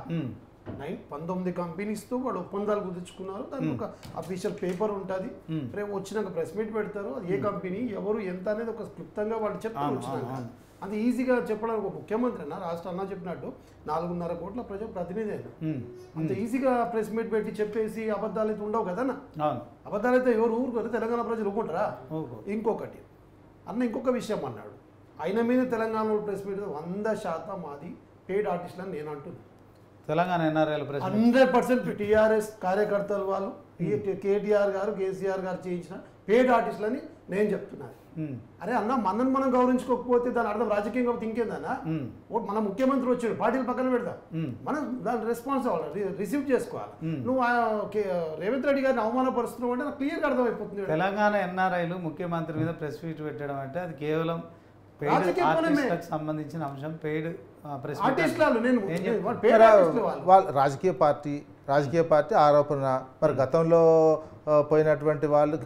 19 కంపెనీస్తో వాడు ఒప్పందాలు కుదుర్చుకున్నారు. దానికి ఒక అఫీషియల్ పేపర్ ఉంటుంది, రేపు వచ్చినాక ప్రెస్ మీట్ పెడతారు. అది ఏ కంపెనీ ఎవరు ఎంత అనేది ఒక క్లుప్తంగా వాళ్ళు చెప్తారు వచ్చినాక. అంత ఈజీగా చెప్పడానికి ఒక ముఖ్యమంత్రి అన్న రాష్ట్ర అన్న చెప్పినట్టు 4.5 కోట్ల ప్రజా ప్రతినిధి అయినా అంత ఈజీగా ప్రెస్ మీట్ పెట్టి చెప్పేసి అబద్ధాలు అయితే ఉండవు కదన్న.
అవును.
అబద్ధాలు అయితే ఎవరు ఊరుకోరు, తెలంగాణ ప్రజలు ఊరుకుంటారా?
ఊరుకోరు.
ఇంకొకటి అన్న ఇంకొక విషయం అన్నాడు, ఆయన మీద తెలంగాణలో ప్రెస్ మీట్ 100% మాది పెయిడ్ ఆర్టిస్టులు అని నేను అంటున్నాను.
తెలంగాణ ఎన్ఆర్ఐల ప్రెస్
100% టీఆర్ఎస్ కార్యకర్తలు వాళ్ళు కేటీఆర్ గారు కేసీఆర్ గారు చేయించిన పెయిడ్ ఆర్టిస్టులు అని నేను చెప్తున్నాను. అరే అన్న మనల్ని మనం గౌరవించుకోకపోతే దాని అర్థం రాజకీయంగా ఇంకేందన్నా? మన ముఖ్యమంత్రి వచ్చాడు, పార్టీలు పక్కన పెడతా, మనం దాని రెస్పాన్స్ అవ్వాలి, రిసీవ్ చేసుకోవాలి. నువ్వు రేవంత్ రెడ్డి గారిని అవమానపరుస్తున్నావు అంటే నాకు క్లియర్గా అర్థమైపోతుంది.
తెలంగాణ ఎన్ఆర్ఐలు ముఖ్యమంత్రి మీద ప్రెస్ మీట్ పెట్టడం అంటే అది కేవలం
రాజకీయ
ఆర్టిస్టులకు సంబంధించిన అంశం. పెయిడ్ ప్రెస్
రాజకీయ పార్టీ ఆరోపణ. మరి గతంలో పోయినటువంటి వాళ్ళు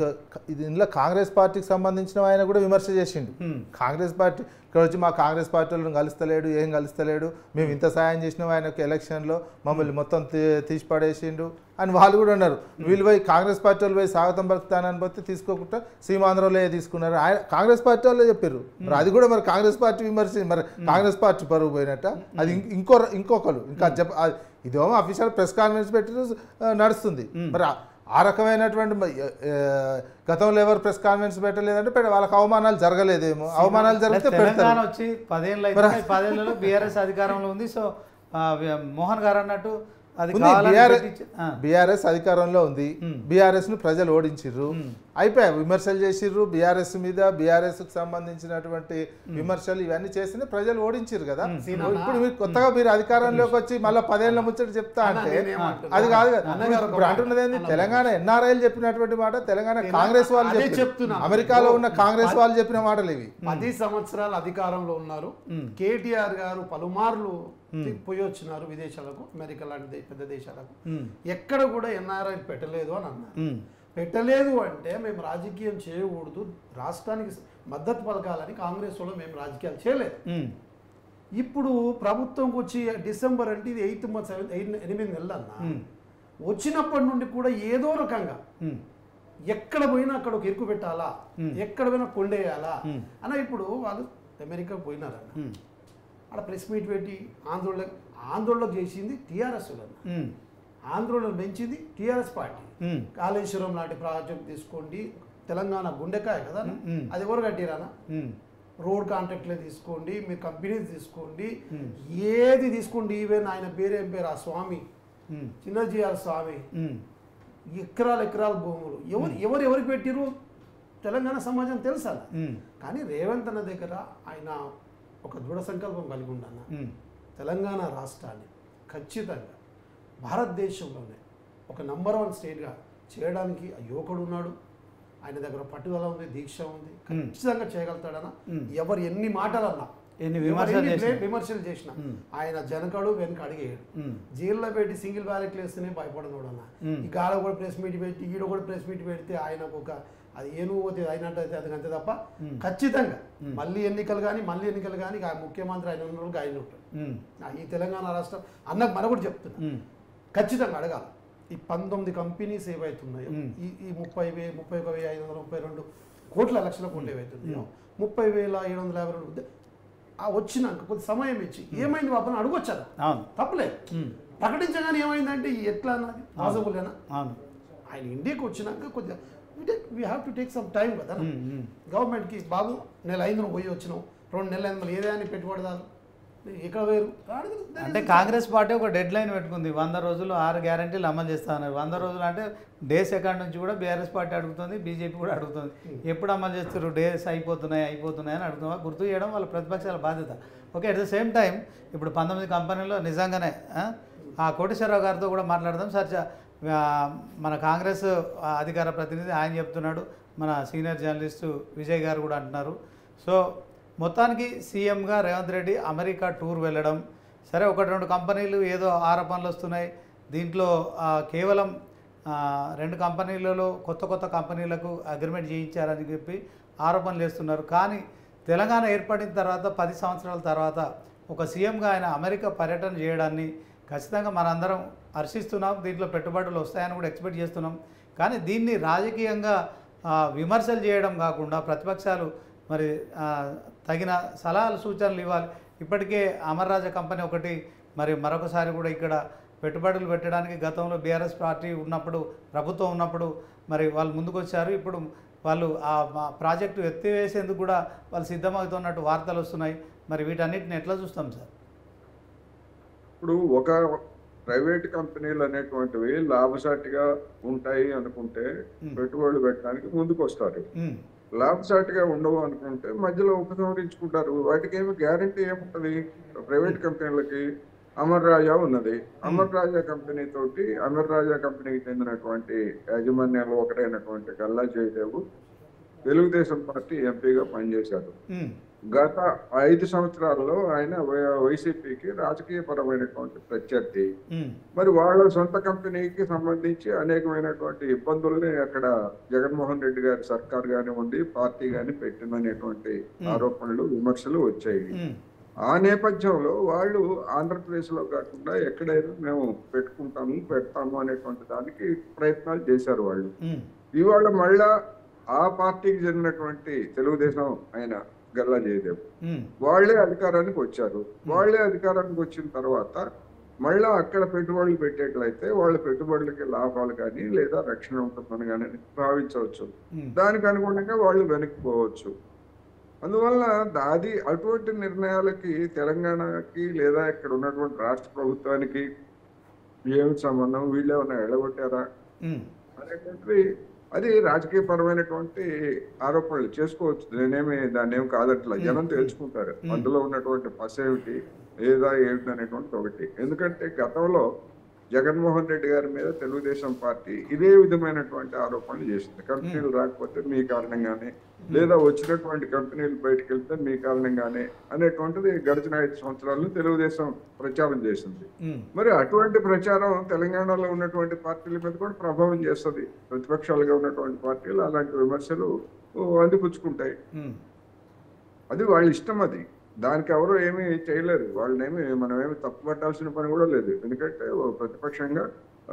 ఇందులో కాంగ్రెస్ పార్టీకి సంబంధించిన ఆయన కూడా విమర్శ చేసిండు. కాంగ్రెస్ పార్టీ ఇక్కడ వచ్చి మా కాంగ్రెస్ పార్టీ వాళ్ళని కలుస్తలేడు, ఏం కలుస్తలేడు, మేము ఇంత సాయం చేసినాం ఆయనకు ఎలక్షన్లో, మమ్మల్ని మొత్తం తీసి పడేసిండు అని వాళ్ళు కూడా ఉన్నారు. వీళ్ళు పోయి కాంగ్రెస్ పార్టీ వాళ్ళు పోయి స్వాగతం పలుకుతానని పోతే తీసుకోకుండా సీమాంధ్రలో తీసుకున్నారు. ఆయన కాంగ్రెస్ పార్టీ వాళ్ళు చెప్పారు. మరి అది కూడా మరి కాంగ్రెస్ పార్టీ విమర్శ, మరి కాంగ్రెస్ పార్టీ పరుగు పోయినట్ట. అది ఇంకొకరు ఇంకా ఇదేమో అఫీషియల్ ప్రెస్ కాన్ఫరెన్స్ పెట్టి నడుస్తుంది. మరి ఆ రకమైనటువంటి గతంలో ఎవరు ప్రెస్ కాన్ఫరెన్స్ పెట్టలేదంటే వాళ్ళకి అవమానాలు జరగలేదేమో. అవమానాలు జరిగితే
తెలంగాణ వచ్చి 10 ఏళ్ళు అయితే 10 ఏళ్లలో బీఆర్ఎస్ అధికారంలో ఉంది. సో మోహన్ గారు అన్నట్టు
బీఆర్ఎస్ అధికారంలో ఉంది. బీఆర్ఎస్ ను ప్రజలు ఓడించిర్రు, అయిపోయా. విమర్శలు చేసిర్రు బీఆర్ఎస్ మీద, బీఆర్ఎస్ కు సంబంధించినటువంటి విమర్శలు ఇవన్నీ చేస్తేనే ప్రజలు ఓడించిర్రు కదా. ఇప్పుడు మీరు కొత్తగా మీరు అధికారంలోకి వచ్చి మళ్ళీ 10 ఏళ్ల ముచ్చట చెప్తా అంటే అది కాదు కదా. ఇప్పుడు అంటున్నది ఏంది, తెలంగాణ ఎన్ఆర్ఐలు చెప్పినటువంటి మాట, తెలంగాణ కాంగ్రెస్ వాళ్ళు చెప్తున్నారు, అమెరికాలో ఉన్న కాంగ్రెస్ వాళ్ళు చెప్పిన మాటలు ఇవి.
10 సంవత్సరాలు అధికారంలో ఉన్నారు. కేటీఆర్ గారు పలుమార్లు పోయి వచ్చినారు విదేశాలకు, అమెరికా లాంటి పెద్ద దేశాలకు. ఎక్కడ కూడా ఎన్ఆర్ఐ పెట్టలేదు అని అన్నారు. పెట్టలేదు అంటే మేము రాజకీయం చేయకూడదు, రాష్ట్రానికి మద్దతు పలకాలని కాంగ్రెస్ వాళ్ళు మేము రాజకీయాలు చేయలేదు. ఇప్పుడు ప్రభుత్వంకి వచ్చి డిసెంబర్ అంటే ఇది 8 months 8 నెలలు అన్న. వచ్చినప్పటి నుండి కూడా ఏదో రకంగా ఎక్కడ పోయినా అక్కడ ఒక ఇరుకు పెట్టాలా, ఎక్కడ పోయినా కొండేయాలా అన్న. ఇప్పుడు వాళ్ళు అమెరికా పోయినారన్న, అక్కడ ప్రెస్ మీట్ పెట్టి ఆందోళన చేసింది టీఆర్ఎస్ వాళ్ళన్న, ఆందోళన పెంచింది టీఆర్ఎస్ పార్టీ. కాళేశ్వరం లాంటి ప్రాజెక్ట్ తీసుకోండి, తెలంగాణ గుండెకాయ కదా, అది ఎవరు కట్టిరానా? రోడ్ కాంట్రాక్ట్లే తీసుకోండి, మీరు కంపెనీస్ తీసుకోండి, ఏది తీసుకోండి, ఈవెన్ ఆయన పేరేం పేరు ఆ స్వామి చిన్నజీఆర్ స్వామి, ఎకరాల భూములు ఎవరికి పెట్టిరు తెలంగాణ సమాజం తెలుసా. కానీ రేవంత్ అన్న దగ్గర ఆయన ఒక దృఢ సంకల్పం కలిగి ఉండన్న, తెలంగాణ రాష్ట్రాన్ని ఖచ్చితంగా భారతదేశంలోనే ఒక నంబర్ 1 స్టేట్గా చేయడానికి యువకుడు ఉన్నాడు. ఆయన దగ్గర పట్టుదల ఉంది, దీక్ష ఉంది, ఖచ్చితంగా చేయగలుగుతాడన్న. ఎవరు ఎన్ని మాటలన్నా, ఎన్ని విమర్శలు చేసిన ఆయన జనకడు వెనక అడిగేయడు. జైల్లో పెట్టి సింగిల్ బ్యాలెట్లు వేస్తేనే భయపడనోడు అన్న. ఈ గాడ కూడా ప్రెస్ మీట్ పెట్టి ఈడ కూడా ప్రెస్ మీట్ పెడితే ఆయనకు ఒక అది ఏను పోతే అయినట్టు అయితే అది అంతే తప్ప ఖచ్చితంగా మళ్ళీ ఎన్నికలు కానీ ఆ ముఖ్యమంత్రి ఆయన ఉన్న ఆయన ఉంటాడు. ఈ తెలంగాణ రాష్ట్రం అన్నకు మరొకటి చెప్తున్నా, ఖచ్చితంగా అడగాలి. ఈ 19 కంపెనీస్ ఏవైతున్నాయో, ఈ 31,532 కోట్ల లక్షల కోట్లు ఏవైతున్నాయో, 30,752 వచ్చినాక కొద్ది సమయం ఇచ్చి ఏమైంది బాబు అడగొచ్చారు, తప్పలేదు. ప్రకటించగానే ఏమైందంటే ఎట్లా అన్నది పాసిబుల్నా? ఆయన ఇండియాకి వచ్చినాక కొద్దిగా we have to take some time కదా. గవర్నమెంట్కి బాబు నెల 5 పోయి వచ్చినాం, 2 నెలలు అయింది, మళ్ళీ ఏదైనా పెట్టుబడిదారు ఇక్కడ వేరు
అంటే కాంగ్రెస్ పార్టీ ఒక డెడ్ లైన్ పెట్టుకుంది, 100 రోజులు 6 గ్యారంటీలు అమలు చేస్తున్నారు. 100 రోజులు అంటే డేస్ ఎకాడ్ నుంచి కూడా బీఆర్ఎస్ పార్టీ అడుగుతుంది, బీజేపీ కూడా అడుగుతుంది. ఎప్పుడు అమలు చేస్తారు, డేస్ అయిపోతున్నాయి అని అడుగుతున్నా, గుర్తు చేయడం వాళ్ళ ప్రతిపక్షాల బాధ్యత. Okay, at the same time ఇప్పుడు 19 కంపెనీల్లో నిజంగానే ఆ కోటేశ్వరరావు గారితో కూడా మాట్లాడదాం సార్. మన కాంగ్రెస్ అధికార ప్రతినిధి ఆయన చెప్తున్నాడు, మన సీనియర్ జర్నలిస్టు విజయ్ గారు కూడా అంటున్నారు. సో మొత్తానికి సీఎంగా రేవంత్ రెడ్డి అమెరికా టూర్ వెళ్ళడం సరే, 1-2 కంపెనీలు ఏదో ఆరోపణలు వస్తున్నాయి. దీంట్లో కేవలం 2 కంపెనీలలో కొత్త కంపెనీలకు అగ్రిమెంట్ చేయించారని చెప్పి ఆరోపణలు చేస్తున్నారు. కానీ తెలంగాణ ఏర్పడిన తర్వాత 10 సంవత్సరాల తర్వాత ఒక సీఎంగా ఆయన అమెరికా పర్యటన చేయడాన్ని ఖచ్చితంగా మనందరం హర్షిస్తున్నాం. దీంట్లో పెట్టుబడులు వస్తాయని కూడా ఎక్స్పెక్ట్ చేస్తున్నాం. కానీ దీన్ని రాజకీయంగా విమర్శలు చేయడం కాకుండా ప్రతిపక్షాలు మరి తగిన సలహాలు సూచనలు ఇవ్వాలి. ఇప్పటికే అమర్ రాజా కంపెనీ ఒకటి మరి మరొకసారి కూడా ఇక్కడ పెట్టుబడులు పెట్టడానికి గతంలో బీఆర్ఎస్ పార్టీ ఉన్నప్పుడు, ప్రభుత్వం ఉన్నప్పుడు మరి వాళ్ళు ముందుకు వచ్చారు. ఇప్పుడు వాళ్ళు ఆ ప్రాజెక్టు ఎత్తివేసేందుకు కూడా వాళ్ళు సిద్ధమవుతున్నట్టు వార్తలు వస్తున్నాయి. మరి వీటన్నిటిని ఎట్లా చూస్తాం సార్?
ఇప్పుడు ఒక ప్రైవేట్ కంపెనీలు అనేటువంటివి లాభసాటిగా ఉంటాయి అనుకుంటే పెట్టుబడులు పెట్టడానికి ముందుకు వస్తారు. లాభసాటిగా ఉండవు అనుకుంటే మధ్యలో ఉపసంహరించుకుంటారు. వాటికి ఏమి గ్యారంటీ ఏముంటది? ప్రైవేట్ కంపెనీలకి అమర్ రాజా ఉన్నది. అమర్ రాజా కంపెనీ తోటి అమర్ రాజా కంపెనీకి చెందినటువంటి యాజమాన్యాలు ఒకటైనటువంటి గల్లా జయదేవ్ తెలుగుదేశం పార్టీ ఎంపీగా పనిచేశారు. గత 5 సంవత్సరాల్లో ఆయన వైసీపీకి రాజకీయపరమైనటువంటి ప్రత్యర్థి. మరి వాళ్ళ సొంత కంపెనీకి సంబంధించి అనేకమైనటువంటి ఇబ్బందుల్ని అక్కడ జగన్మోహన్ రెడ్డి గారి సర్కార్ కానివ్వండి, పార్టీ కానీ పెట్టిందనేటువంటి ఆరోపణలు, విమర్శలు వచ్చాయి. ఆ నేపథ్యంలో వాళ్ళు ఆంధ్రప్రదేశ్ లో కాకుండా ఎక్కడైనా మేము పెడతాము అనేటువంటి దానికి ప్రయత్నాలు చేశారు వాళ్ళు. ఇవాళ మళ్ళా ఆ పార్టీకి చెందినటువంటి తెలుగుదేశం ఆయన గల్లా జయదేవ్ వాళ్లే అధికారానికి వచ్చారు. వాళ్లే అధికారానికి వచ్చిన తర్వాత మళ్ళా అక్కడ పెట్టుబడులు పెట్టేట్లయితే వాళ్ళ పెట్టుబడులకి లాభాలు కానీ లేదా రక్షణ ఉంటుందని కానీ భావించవచ్చు. దానికి అనుగుణంగా వాళ్ళు వెనక్కిపోవచ్చు. అందువల్ల అది అటువంటి నిర్ణయాలకి తెలంగాణకి లేదా ఇక్కడ ఉన్నటువంటి రాష్ట్ర ప్రభుత్వానికి ఏమి సంబంధం? వీళ్ళేమన్నా ఎడగొట్టారా అనేటువంటిది అది రాజకీయపరమైనటువంటి ఆరోపణలు చేసుకోవచ్చు. దాన్ని ఏమి కాదట్లా. జనం తెలుసుకుంటారు అందులో ఉన్నటువంటి పసేమిటి లేదా ఏమిటి అనేటువంటి ఒకటి. ఎందుకంటే గతంలో జగన్మోహన్ రెడ్డి గారి మీద తెలుగుదేశం పార్టీ ఇదే విధమైనటువంటి ఆరోపణలు చేసింది. కంపెనీలు రాకపోతే మీ కారణంగానే, లేదా వచ్చినటువంటి కంపెనీలు బయటకు వెళ్తే మీ కారణంగానే అనేటువంటిది గడిచిన 5 సంవత్సరాలు తెలుగుదేశం ప్రచారం చేసింది. మరి అటువంటి ప్రచారం తెలంగాణలో ఉన్నటువంటి పార్టీల మీద కూడా ప్రభావం చేస్తుంది. ప్రతిపక్షాలుగా ఉన్నటువంటి పార్టీలు అలాంటి విమర్శలు అందిపుచ్చుకుంటాయి. అది వాళ్ళ ఇష్టం. అది దానికి ఎవరు ఏమీ చేయలేరు. మనమేమి తప్పు పట్టాల్సిన పని కూడా లేదు. ఎందుకంటే ప్రతిపక్షంగా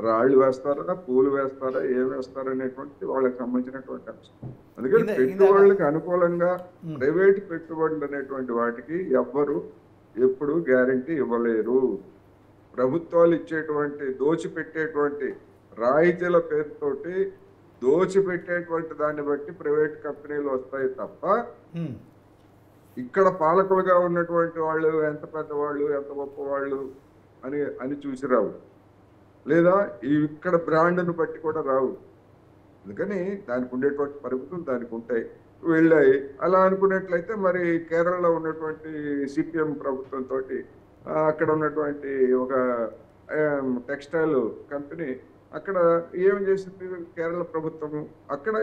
రాళ్ళు వేస్తారా, పూలు వేస్తారా, ఏం వేస్తారా అనేటువంటి వాళ్ళకి సంబంధించినటువంటి అంశం. అందుకని పెట్టుబడులకు అనుకూలంగా ప్రైవేట్ పెట్టుబడులు అనేటువంటి వాటికి ఎవ్వరు ఎప్పుడు గ్యారంటీ ఇవ్వలేరు. ప్రభుత్వాలు ఇచ్చేటువంటి దోచిపెట్టేటువంటి రాయితీల పేరుతోటి దోచిపెట్టేటువంటి దాన్ని బట్టి ప్రైవేట్ కంపెనీలు వస్తాయి తప్ప ఇక్కడ పాలకులుగా ఉన్నటువంటి వాళ్ళు ఎంత పెద్దవాళ్ళు, ఎంత గొప్పవాళ్ళు అని చూసి రావు. లేదా ఇక్కడ బ్రాండ్ను బట్టి కూడా రావు. అందుకని దానికి ఉండేటువంటి పరిమితులు దానికి ఉంటాయి. వెళ్ళాయి. అలా అనుకున్నట్లయితే మరి కేరళలో ఉన్నటువంటి సిపిఎం ప్రభుత్వంతో అక్కడ ఉన్నటువంటి ఒక టెక్స్టైల్ కంపెనీ అక్కడ ఏం చేసింది? కేరళ ప్రభుత్వము అక్కడ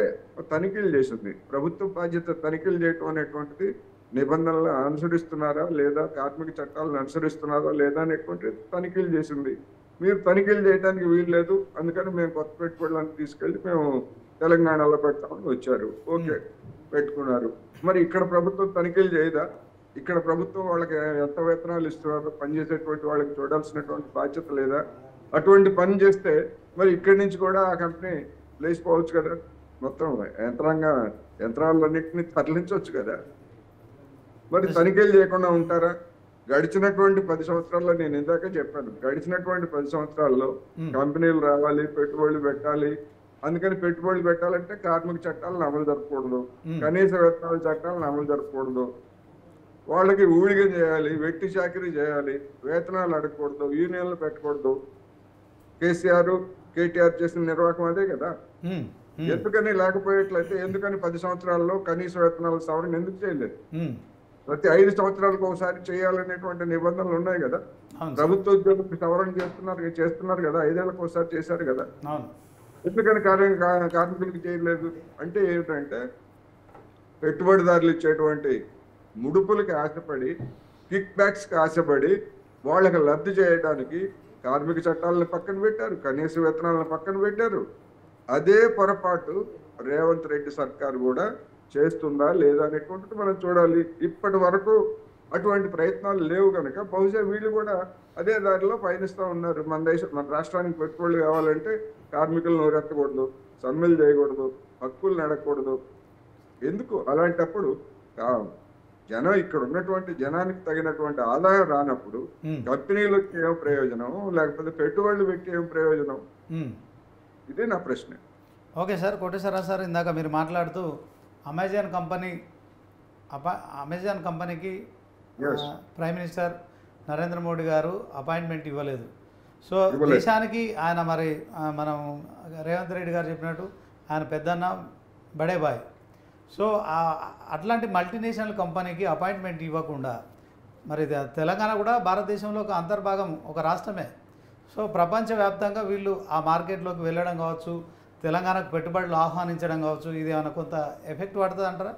తనిఖీలు చేసింది. ప్రభుత్వ బాధ్యత తనిఖీలు చేయటం అనేటువంటిది నిబంధనలు అనుసరిస్తున్నారా లేదా, కార్మిక చట్టాలను అనుసరిస్తున్నారా లేదా అనేటువంటి తనిఖీలు చేసింది. మీరు తనిఖీలు చేయడానికి వీలు లేదు, అందుకని మేము కొత్త పెట్టుబడులను తీసుకెళ్లి మేము తెలంగాణలో పెడతామని వచ్చారు. ఓకే, పెట్టుకున్నారు. మరి ఇక్కడ ప్రభుత్వం తనిఖీలు చేయదా? ఇక్కడ ప్రభుత్వం వాళ్ళకి ఎంత వేతనాలు ఇస్తున్నారో పనిచేసేటువంటి వాళ్ళకి చూడాల్సినటువంటి బాధ్యత లేదా? అటువంటి పని చేస్తే మరి ఇక్కడి నుంచి కూడా ఆ కంపెనీ లేచిపోవచ్చు కదా. మొత్తం యంత్రాలన్నింటినీ తరలించవచ్చు కదా. మరి తనిఖీలు చేయకుండా ఉంటారా? గడిచినటువంటి 10 సంవత్సరాల్లో నేను ఇందాక చెప్పాను, గడిచినటువంటి 10 సంవత్సరాల్లో కంపెనీలు రావాలి, పెట్టుబడులు పెట్టాలి. అందుకని పెట్టుబడులు పెట్టాలంటే కార్మిక చట్టాలను అమలు జరపకూడదు, కనీస వేతనాల చట్టాలను అమలు జరపకూడదు, వాళ్ళకి ఊడిగం చేయాలి, వెట్టి చాకరీ చేయాలి, వేతనాలు అడగకూడదు, యూనియన్లు పెట్టకూడదు. కేసీఆర్, కేటీఆర్ చేసిన నిర్వాహకం అదే కదా. ఎందుకని లేకపోయేట్లయితే ఎందుకని 10 సంవత్సరాల్లో కనీస వేతనాల సవరణ ఎందుకు చేయలేదు? ప్రతి 5 సంవత్సరాలకు ఒకసారి చేయాలనేటువంటి నిబంధనలు ఉన్నాయి కదా. ప్రభుత్వ ఉద్యోగులకు సవరణ చేస్తున్నారు కదా. 5 ఏళ్ళకి ఒకసారి చేశారు కదా. ఎందుకని కార్మికులకు చేయలేదు? అంటే ఏమిటంటే పెట్టుబడిదారులు ఇచ్చేటువంటి ముడుపులకి ఆశపడి, కిక్ బ్యాక్స్కి ఆశపడి వాళ్ళకి లబ్ధి చేయడానికి కార్మిక చట్టాలను పక్కన పెట్టారు, కనీస వేతనాలను పక్కన పెట్టారు. అదే పొరపాటు రేవంత్ రెడ్డి సర్కారు కూడా చేస్తుందా లేదా అనేటువంటిది మనం చూడాలి. ఇప్పటి వరకు అటువంటి ప్రయత్నాలు లేవు కనుక బహుశా వీళ్ళు కూడా అదే దారిలో పయనిస్తూ ఉన్నారు. మన రాష్ట్రానికి పెట్టుబడులు కావాలంటే కార్మికులు నోరెత్తకూడదు, సమ్మెలు చేయకూడదు, హక్కులు నడకూడదు. ఎందుకు? అలాంటప్పుడు జనం ఇక్కడ ఉన్నటువంటి జనానికి తగినటువంటి ఆదాయం రానప్పుడు కంపెనీలకు ఏం ప్రయోజనం, లేకపోతే పెట్టుబడులు పెట్టి ఏం ప్రయోజనం? ఇదే నా ప్రశ్న.
ఓకే సార్, కోటేశ్వరరావు సార్, ఇందాక మీరు మాట్లాడుతూ అమెజాన్ కంపెనీకి ప్రైమ్ మినిస్టర్ నరేంద్ర మోడీ గారు అపాయింట్మెంట్ ఇవ్వలేదు. సో దేశానికి ఆయన మరి మనం రేవంత్ రెడ్డి గారు చెప్పినట్టు ఆయన పెద్దన్న బడే బాయ్. సో అట్లాంటి మల్టీనేషనల్ కంపెనీకి అపాయింట్మెంట్ ఇవ్వకుండా మరి తెలంగాణ కూడా భారతదేశంలో ఒక అంతర్భాగం, ఒక రాష్ట్రమే. సో ప్రపంచవ్యాప్తంగా వీళ్ళు ఆ మార్కెట్లోకి వెళ్ళడం కావచ్చు, తెలంగాణకు పెట్టుబడులు ఆహ్వానించడం కావచ్చు, ఇది ఏమైనా కొంత ఎఫెక్ట్ పడుతుంది అంటారా?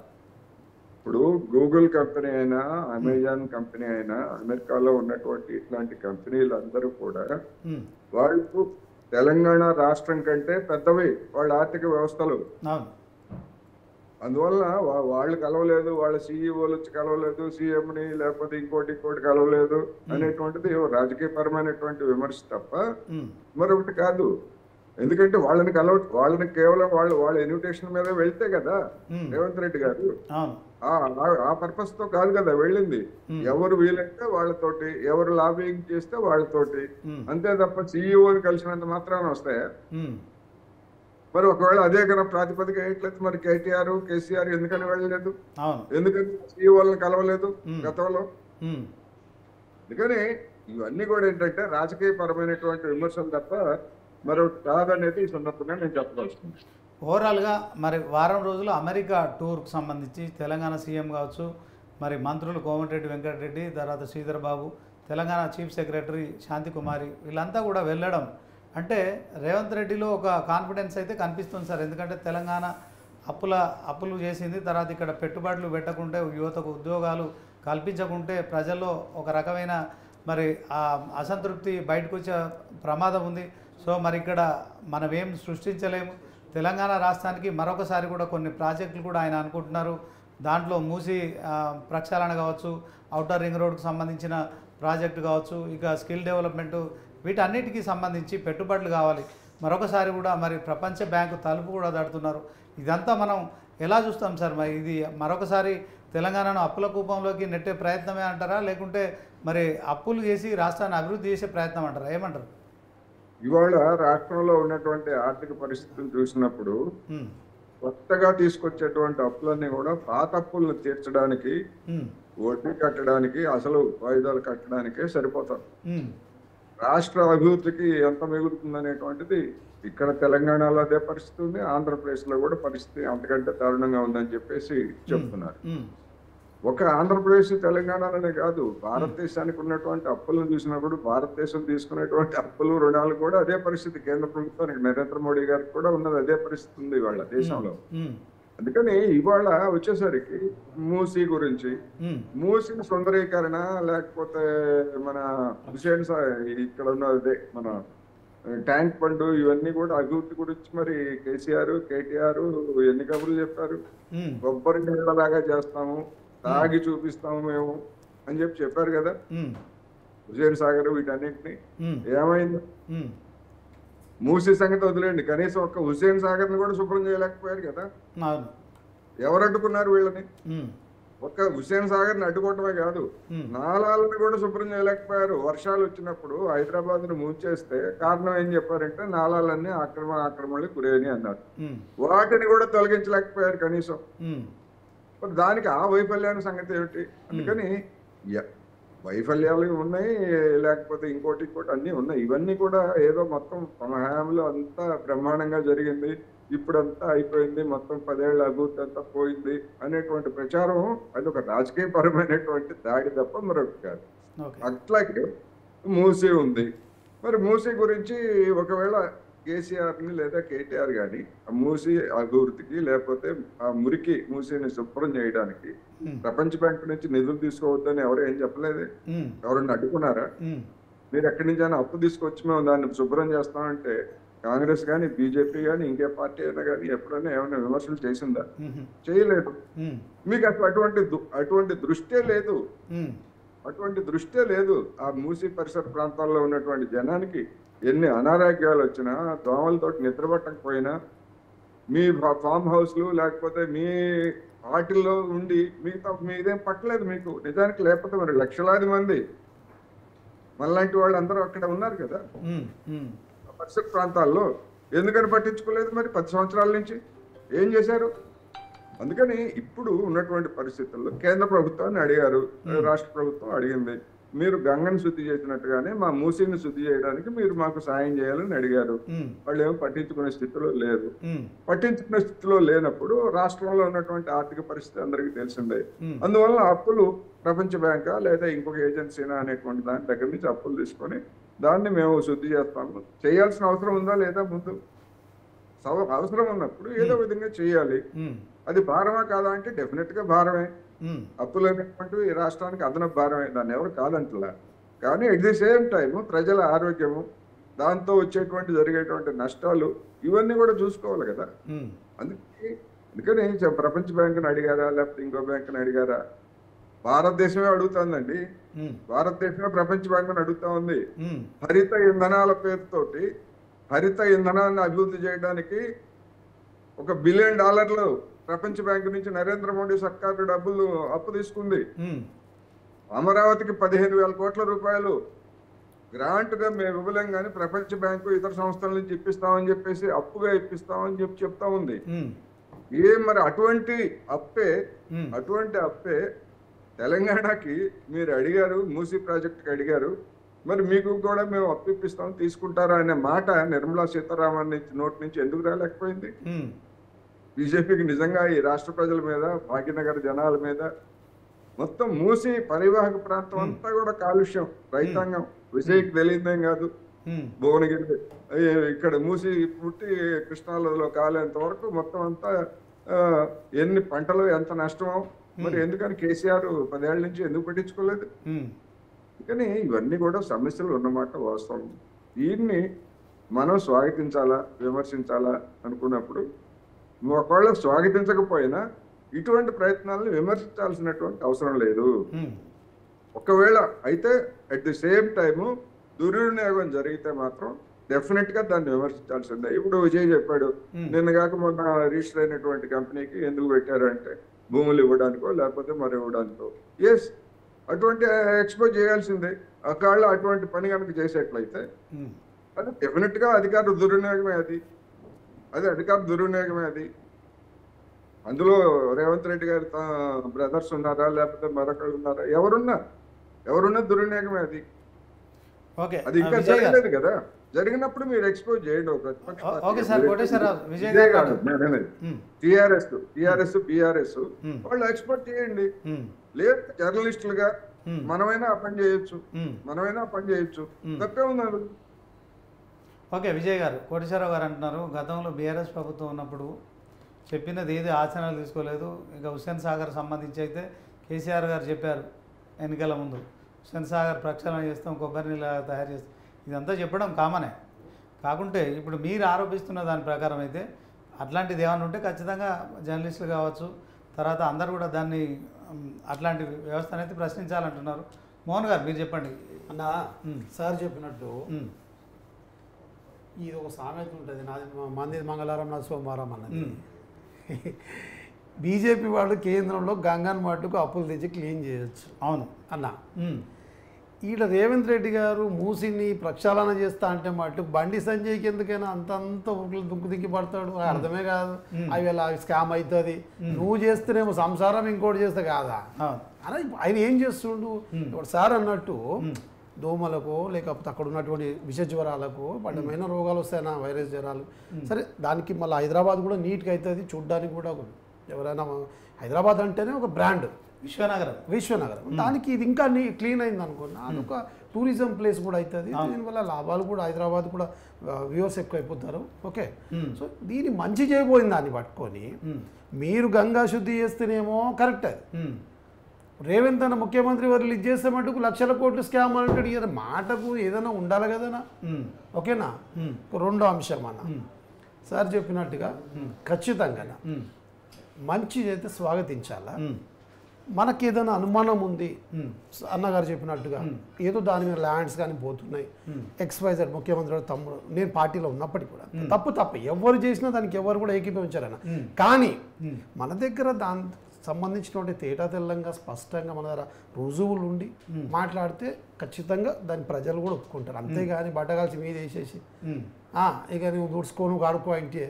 ఇప్పుడు గూగుల్ కంపెనీ అయినా, అమెజాన్ కంపెనీ అయినా, అమెరికాలో ఉన్నటువంటి ఇట్లాంటి కంపెనీలు అందరూ కూడా వాళ్ళు తెలంగాణ రాష్ట్రం కంటే పెద్దవి వాళ్ళ ఆర్థిక వ్యవస్థలు. అందువల్ల వాళ్ళు కలవలేదు, వాళ్ళ సీఈఓలు వచ్చి కలవలేదు, సీఎంని లేకపోతే ఇంకోటి కలవలేదు అనేటువంటిది రాజకీయపరమైనటువంటి విమర్శ తప్ప మరొకటి కాదు. ఎందుకంటే వాళ్ళని కేవలం వాళ్ళ ఇన్విటేషన్ మీద వెళ్తే కదా రేవంత్ రెడ్డి గారు, ఆ పర్పస్ తో కాదు కదా వెళ్ళింది. ఎవరు వీలైతే వాళ్ళతోటి, ఎవరు లాబింగ్ చేస్తే వాళ్ళతోటి, అంతే తప్ప సీఈఓని కలిసినంత మాత్రాన వస్తాయా? మరి ఒకవేళ అదే కన్నా ప్రాతిపదిక వేయట్లేదు, మరి కేటీఆర్, కేసీఆర్ ఎందుకని వెళ్ళలేదు? ఎందుకని సీఈఓలను కలవలేదు గతంలో? అందుకని ఇవన్నీ కూడా ఏంటంటే రాజకీయ పరమైనటువంటి విమర్శలు తప్ప మరొకటి కాదనేది ఈ సందర్భంగా నేను చెప్పదలుచుకున్నాను.
ఓవరాల్గా మరి వారం రోజులు అమెరికా టూర్కు సంబంధించి తెలంగాణ సీఎం కావచ్చు, మరి మంత్రులు కోమటిరెడ్డి వెంకటరెడ్డి, తర్వాత శ్రీధర్ బాబు, తెలంగాణ చీఫ్ సెక్రటరీ శాంతికుమారి, వీళ్ళంతా కూడా వెళ్ళడం అంటే రేవంత్ రెడ్డిలో ఒక కాన్ఫిడెన్స్ అయితే కనిపిస్తుంది సార్. ఎందుకంటే తెలంగాణ అప్పులు చేసింది, తర్వాత ఇక్కడ పెట్టుబడులు పెట్టకుంటే, యువతకు ఉద్యోగాలు కల్పించకుంటే ప్రజల్లో ఒక రకమైన మరి అసంతృప్తి బయటకు వచ్చే ప్రమాదం ఉంది. సో మరి ఇక్కడ మనం ఏం సృష్టించలేము. తెలంగాణ రాష్ట్రానికి మరొకసారి కూడా కొన్ని ప్రాజెక్టులు కూడా ఆయన అనుకుంటున్నారు. దాంట్లో మూసి ప్రక్షాళన కావచ్చు, ఔటర్ రింగ్ రోడ్కు సంబంధించిన ప్రాజెక్టు కావచ్చు, ఇక స్కిల్ డెవలప్మెంటు, వీటన్నిటికీ సంబంధించి పెట్టుబడులు కావాలి. మరొకసారి కూడా మరి ప్రపంచ బ్యాంకు తలుపు కూడా దాటుతున్నారు. ఇదంతా మనం ఎలా చూస్తాం సార్? మరి ఇది మరొకసారి తెలంగాణను అప్పుల కూపంలోకి నెట్టే ప్రయత్నమే అంటారా, లేకుంటే మరి అప్పులు చేసి రాష్ట్రాన్ని అభివృద్ధి చేసే ప్రయత్నం అంటారా? ఏమంటారు?
ఇవాళ రాష్ట్రంలో ఉన్నటువంటి ఆర్థిక పరిస్థితులు చూసినప్పుడు కొత్తగా తీసుకొచ్చేటువంటి అప్పులన్నీ కూడా పాత అప్పులను తీర్చడానికి, వడ్డీ కట్టడానికి, అసలు వాయిదాలు కట్టడానికే సరిపోతారు. రాష్ట్ర అభివృద్ధికి ఎంత మిగులుతుందనేటువంటిది ఇక్కడ తెలంగాణలో అదే పరిస్థితి ఉంది, ఆంధ్రప్రదేశ్లో కూడా పరిస్థితి అంతకంటే దారుణంగా ఉందని చెప్పేసి చెప్తున్నారు. ఒక ఆంధ్రప్రదేశ్ తెలంగాణలోనే కాదు, భారతదేశానికి ఉన్నటువంటి అప్పులను చూసినప్పుడు భారతదేశం తీసుకునేటువంటి అప్పులు, రుణాలు కూడా అదే పరిస్థితి. కేంద్ర ప్రభుత్వానికి, నరేంద్ర మోడీ గారికి కూడా ఉన్నది అదే పరిస్థితి ఉంది ఇవాళ దేశంలో. అందుకని ఇవాళ వచ్చేసరికి మూసీ గురించి, మూసీ సుందరీకరణ, లేకపోతే మన హుసేన్ ఇక్కడ ఉన్నదే మన ట్యాంక్ బండ్, ఇవన్నీ కూడా అభివృద్ధి గురించి మరి కేసీఆర్, కేటీఆర్ ఎన్ని కబుర్లు చెప్పారు. కొబ్బరి నీళ్ళలాగా చేస్తాము, తాగి చూపిస్తాము మేము అని చెప్పారు కదా. హుసేన్ సాగర్ వీటన్నిటిని ఏమైంది? మూసీ సంగతి వదిలేండి, కనీసం ఒక్క హుసేన్ సాగర్ ని కూడా శుభ్రం చేయలేకపోయారు కదా. ఎవరు అడ్డుకున్నారు వీళ్ళని? ఒక్క హుసేన్ సాగర్ ని అడ్డుకోవటమే కాదు, నాలాలను కూడా శుభ్రం చేయలేకపోయారు. వర్షాలు వచ్చినప్పుడు హైదరాబాద్ ను ముంచేస్తే కారణం ఏం చెప్పారంటే నాలాలన్నీ ఆక్రమణలకు గురైనవి అన్నారు. వాటిని కూడా తొలగించలేకపోయారు కనీసం. దానికి ఆ వైఫల్యాన్ని సంగతి ఏమిటి? అందుకని వైఫల్యాలు ఉన్నాయి, లేకపోతే ఇంకోటి అన్నీ ఉన్నాయి. ఇవన్నీ కూడా ఏదో మొత్తం తమ హయాంలో అంతా బ్రహ్మాండంగా జరిగింది, ఇప్పుడంతా అయిపోయింది, మొత్తం 10 ఏళ్ల అభివృద్ధి అంతా పోయింది అనేటువంటి ప్రచారం అది ఒక రాజకీయ పరమైనటువంటి దాడి తప్ప మరొకటి కాదు. అట్లాగే మూసీ ఉంది. మరి మూసీ గురించి ఒకవేళ కేసీఆర్ని లేదా కేటీఆర్ కానీ ఆ మూసీ అభివృద్ధికి, లేకపోతే ఆ మురికి మూసీని శుభ్రం చేయడానికి ప్రపంచ బ్యాంకు నుంచి నిధులు తీసుకోవద్దని ఎవరు ఏం చెప్పలేదే? ఎవరన్నా అడ్డుకున్నారా? మీరు ఎక్కడి నుంచి అయినా అప్పు తీసుకొచ్చి మేము దాన్ని శుభ్రం చేస్తామంటే కాంగ్రెస్ కానీ, బీజేపీ కానీ, ఇంకే పార్టీ అయినా కానీ ఎప్పుడైనా ఏమైనా విమర్శలు చేసిందా? చేయలేదు. మీకు అసలు అటువంటి దృష్టే లేదు, అటువంటి దృష్టే లేదు. ఆ మూసీ పరిసర ప్రాంతాల్లో ఉన్నటువంటి జనానికి ఎన్ని అనారోగ్యాలు వచ్చినా, దోమలతో నిద్రపట్టకపోయినా, మీ ఫామ్ హౌస్లు లేకపోతే మీ వాటిల్లో ఉండి మీదేం పట్టలేదు మీకు. నిజానికి లేకపోతే మరి లక్షలాది మంది మనలాంటి వాళ్ళు అందరూ అక్కడ ఉన్నారు కదా పరిసర ప్రాంతాల్లో. ఎందుకని పట్టించుకోలేదు మరి 10 సంవత్సరాల నుంచి ఏం చేశారు? అందుకని ఇప్పుడు ఉన్నటువంటి పరిస్థితుల్లో కేంద్ర ప్రభుత్వాన్ని అడిగారు, రాష్ట్ర ప్రభుత్వం అడిగింది, మీరు గంగని శుద్ధి చేసినట్టుగానే మా మూసీని శుద్ధి చేయడానికి మీరు మాకు సాయం చేయాలని అడిగారు. వాళ్ళు ఏమో పట్టించుకునే స్థితిలో లేరు. పట్టించుకునే స్థితిలో లేనప్పుడు రాష్ట్రంలో ఉన్నటువంటి ఆర్థిక పరిస్థితి అందరికీ తెలిసిందే. అందువల్ల అప్పులు ప్రపంచ బ్యాంకా లేదా ఇంకొక ఏజెన్సీనా అనేటువంటి దాని దగ్గర నుంచి అప్పులు తీసుకొని దాన్ని మేము శుద్ధి చేస్తాము. చేయాల్సిన అవసరం ఉందా లేదా? ముందు అవసరం ఉన్నప్పుడు ఏదో విధంగా చేయాలి. అది భారమా కాదా అంటే డెఫినెట్ గా భారమే. అప్పులు అనేటువంటివి ఈ రాష్ట్రానికి అదనపు భారమే, దాన్ని ఎవరు కాదంటలా. కానీ అట్ ది సేమ్ టైం ప్రజల ఆరోగ్యము, దాంతో వచ్చేటువంటి జరిగేటువంటి నష్టాలు ఇవన్నీ కూడా చూసుకోవాలి కదా. అందుకని ప్రపంచ బ్యాంకుని అడిగారా లేకపోతే ఇంకో బ్యాంకుని అడిగారా? భారతదేశమే అడుగుతుందండి. భారతదేశమే ప్రపంచ బ్యాంకుని అడుగుతా ఉంది. హరిత ఇంధనాల పేరుతోటి హరిత ఇంధనాన్ని అభివృద్ధి చేయడానికి $1 బిలియన్ ప్రపంచ బ్యాంకు నుంచి నరేంద్ర మోడీ సర్కారు డబ్బులు అప్పు తీసుకుంది. అమరావతికి 15,000 కోట్ల రూపాయలు గ్రాంట్ గా మేము ఇవ్వలేం కానీ ప్రపంచ బ్యాంకు ఇతర సంస్థల నుంచి ఇప్పిస్తామని చెప్పేసి అప్పుగా ఇప్పిస్తామని చెప్తా ఉంది. మరి అటువంటి అప్పే తెలంగాణకి మీరు అడిగారు, మూసీ ప్రాజెక్టుకి అడిగారు, మరి మీకు కూడా మేము అప్పు ఇప్పిస్తాం తీసుకుంటారా అనే మాట నిర్మలా సీతారామన్ నోటి నుంచి ఎందుకు రాలేకపోయింది? బీజేపీకి నిజంగా ఈ రాష్ట్ర ప్రజల మీద, భాగ్యనగర్ జనాల మీద, మొత్తం మూసి పరివాహక ప్రాంతం అంతా కూడా కాలుష్యం. రైతాంగం విజయ్కి తెలియదేం కాదు. భువనగిరి ఇక్కడ మూసి పుట్టి కృష్ణాలో కాలేంత వరకు మొత్తం అంతా ఎన్ని పంటలు ఎంత నష్టమో. మరి ఎందుకని కేసీఆర్ 10 ఏళ్ల నుంచి ఎందుకు పట్టించుకోలేదు? కానీ ఇవన్నీ కూడా సమస్యలు ఉన్నమాట వాస్తవం. దీన్ని మనం స్వాగతించాలా విమర్శించాలా అనుకున్నప్పుడు ఒకవేళ స్వాగతించకపోయినా ఇటువంటి ప్రయత్నాలను విమర్శించాల్సినటువంటి అవసరం లేదు. ఒకవేళ అయితే అట్ ది సేమ్ టైము దుర్వినియోగం జరిగితే మాత్రం డెఫినెట్ గా దాన్ని విమర్శించాల్సిందే. ఇప్పుడు విజయ్ చెప్పాడు, నిన్న కాక మొన్న రిజిస్టర్ అయినటువంటి కంపెనీకి ఎందుకు పెట్టారు అంటే భూములు ఇవ్వడానికో లేకపోతే మరి ఇవ్వడానికో. ఎస్, అటువంటి ఎక్స్పోజ్ చేయాల్సిందే. ఒకవేళ అటువంటి పని కనుక చేసేట్లయితే అది డెఫినెట్ గా అధికార దుర్వినియోగమే. అది అధికార దుర్వినియోగమే. అది అందులో రేవంత్ రెడ్డి గారి బ్రదర్స్ ఉన్నారా లేకపోతే మరొకరు ఉన్నారా? ఎవరున్నా దుర్వినియోగమే. అది ఇంకా జరగలేదు కదా. జరిగినప్పుడు మీరు ఎక్స్పోజ్ చేయండి. టిఆర్ఎస్ బిఆర్ఎస్ వాళ్ళు ఎక్స్పోజ్ చేయండి. లేదు జర్నలిస్టులుగా మనమైనా పని చేయొచ్చు. తప్పే ఉన్నారు.
ఓకే, విజయ్ గారు, కోటేశ్వరరావు గారు అంటున్నారు గతంలో బీఆర్ఎస్ ప్రభుత్వం ఉన్నప్పుడు చెప్పినది ఏది ఆచరణలు తీసుకోలేదు. ఇక హుస్సేన్ సాగర్ సంబంధించి అయితే కేసీఆర్ గారు చెప్పారు ఎన్నికల ముందు, హుస్సేన్ సాగర్ ప్రక్షాళన చేస్తాం, కొబ్బరి నీళ్ళ తయారు చేస్తాం, ఇదంతా చెప్పడం కామనే. కాకుంటే ఇప్పుడు మీరు ఆరోపిస్తున్న దాని ప్రకారం అయితే అట్లాంటిది ఏమైనా ఉంటే ఖచ్చితంగా జర్నలిస్టులు కావచ్చు, తర్వాత అందరూ కూడా దాన్ని అట్లాంటి వ్యవస్థను అయితే ప్రశ్నించాలంటున్నారు. మోహన్ గారు మీరు చెప్పండి.
అన్న సార్ చెప్పినట్టు ఇది ఒక సామెత ఉంటుంది, నాది మంది మంగళవారం నాది సోమవారం అన్నది. బీజేపీ వాళ్ళు కేంద్రంలో గంగన్ మట్టుకు అప్పులు తెచ్చి క్లీన్ చేయొచ్చు. అవును అన్న. ఈడ రేవంత్ రెడ్డి గారు మూసిని ప్రక్షాళన చేస్తా అంటే మట్టుకు బండి సంజయ్కి ఎందుకైనా అంతంత ఊర్లు దిక్కి పడతాడు, అర్థమే కాదు. అవి అలా స్కామ్ అవుతుంది, నువ్వు చేస్తేనేమో సంసారం ఇంకోటి చేస్తే కాదా అని ఆయన ఏం చేస్తుండు. ఇప్పుడు సార్ అన్నట్టు దోమలకు లేకపోతే అక్కడ ఉన్నటువంటి విష జ్వరాలకు పడ్డమైన రోగాలు వస్తాయన్న, వైరస్ జ్వరాలు. సరే, దానికి మళ్ళీ హైదరాబాద్ కూడా నీట్గా అవుతుంది, చూడ్డానికి కూడా. ఎవరైనా హైదరాబాద్ అంటేనే ఒక బ్రాండ్, విశ్వనగరం. దానికి ఇది ఇంకా క్లీన్ అయింది అనుకోండి, అదొక టూరిజం ప్లేస్ కూడా అవుతుంది. దీనివల్ల లాభాలు కూడా, హైదరాబాద్ కూడా వ్యూవర్స్ ఎక్కువ అయిపోతారు. ఓకే, సో దీన్ని మంచి చేయబోయింది దాన్ని పట్టుకొని మీరు గంగా శుద్ధి చేస్తేనేమో కరెక్ట్. అది రేవంత్ అన్న ముఖ్యమంత్రి వారు ఇది చేస్తే మటుకు లక్షల కోట్లు స్కామ్ అంటాడు. మాటకు ఏదైనా ఉండాలి కదనా. ఓకేనా. రెండో అంశం అన్న సార్ చెప్పినట్టుగా ఖచ్చితంగా మంచి అయితే స్వాగతించాలా. మనకి ఏదైనా అనుమానం ఉంది అన్నగారు చెప్పినట్టుగా, ఏదో దాని మీద ల్యాండ్స్ కానీ పోతున్నాయి, XYZ ముఖ్యమంత్రి తమ్ముడు, నేను పార్టీలో ఉన్నప్పటికీ కూడా తప్పు ఎవరు చేసినా దానికి ఎవరు కూడా ఏకీభవించారన్న. కానీ మన దగ్గర సంబంధించినటువంటి తేటా తెల్లంగా స్పష్టంగా మన దగ్గర రుజువులు ఉండి మాట్లాడితే ఖచ్చితంగా దాన్ని ప్రజలు కూడా ఒప్పుకుంటారు. అంతేగాని బట్టగాల్చి మీద వేసేసి ఇక నువ్వు దుడుచుకోను గాడుకో అంటే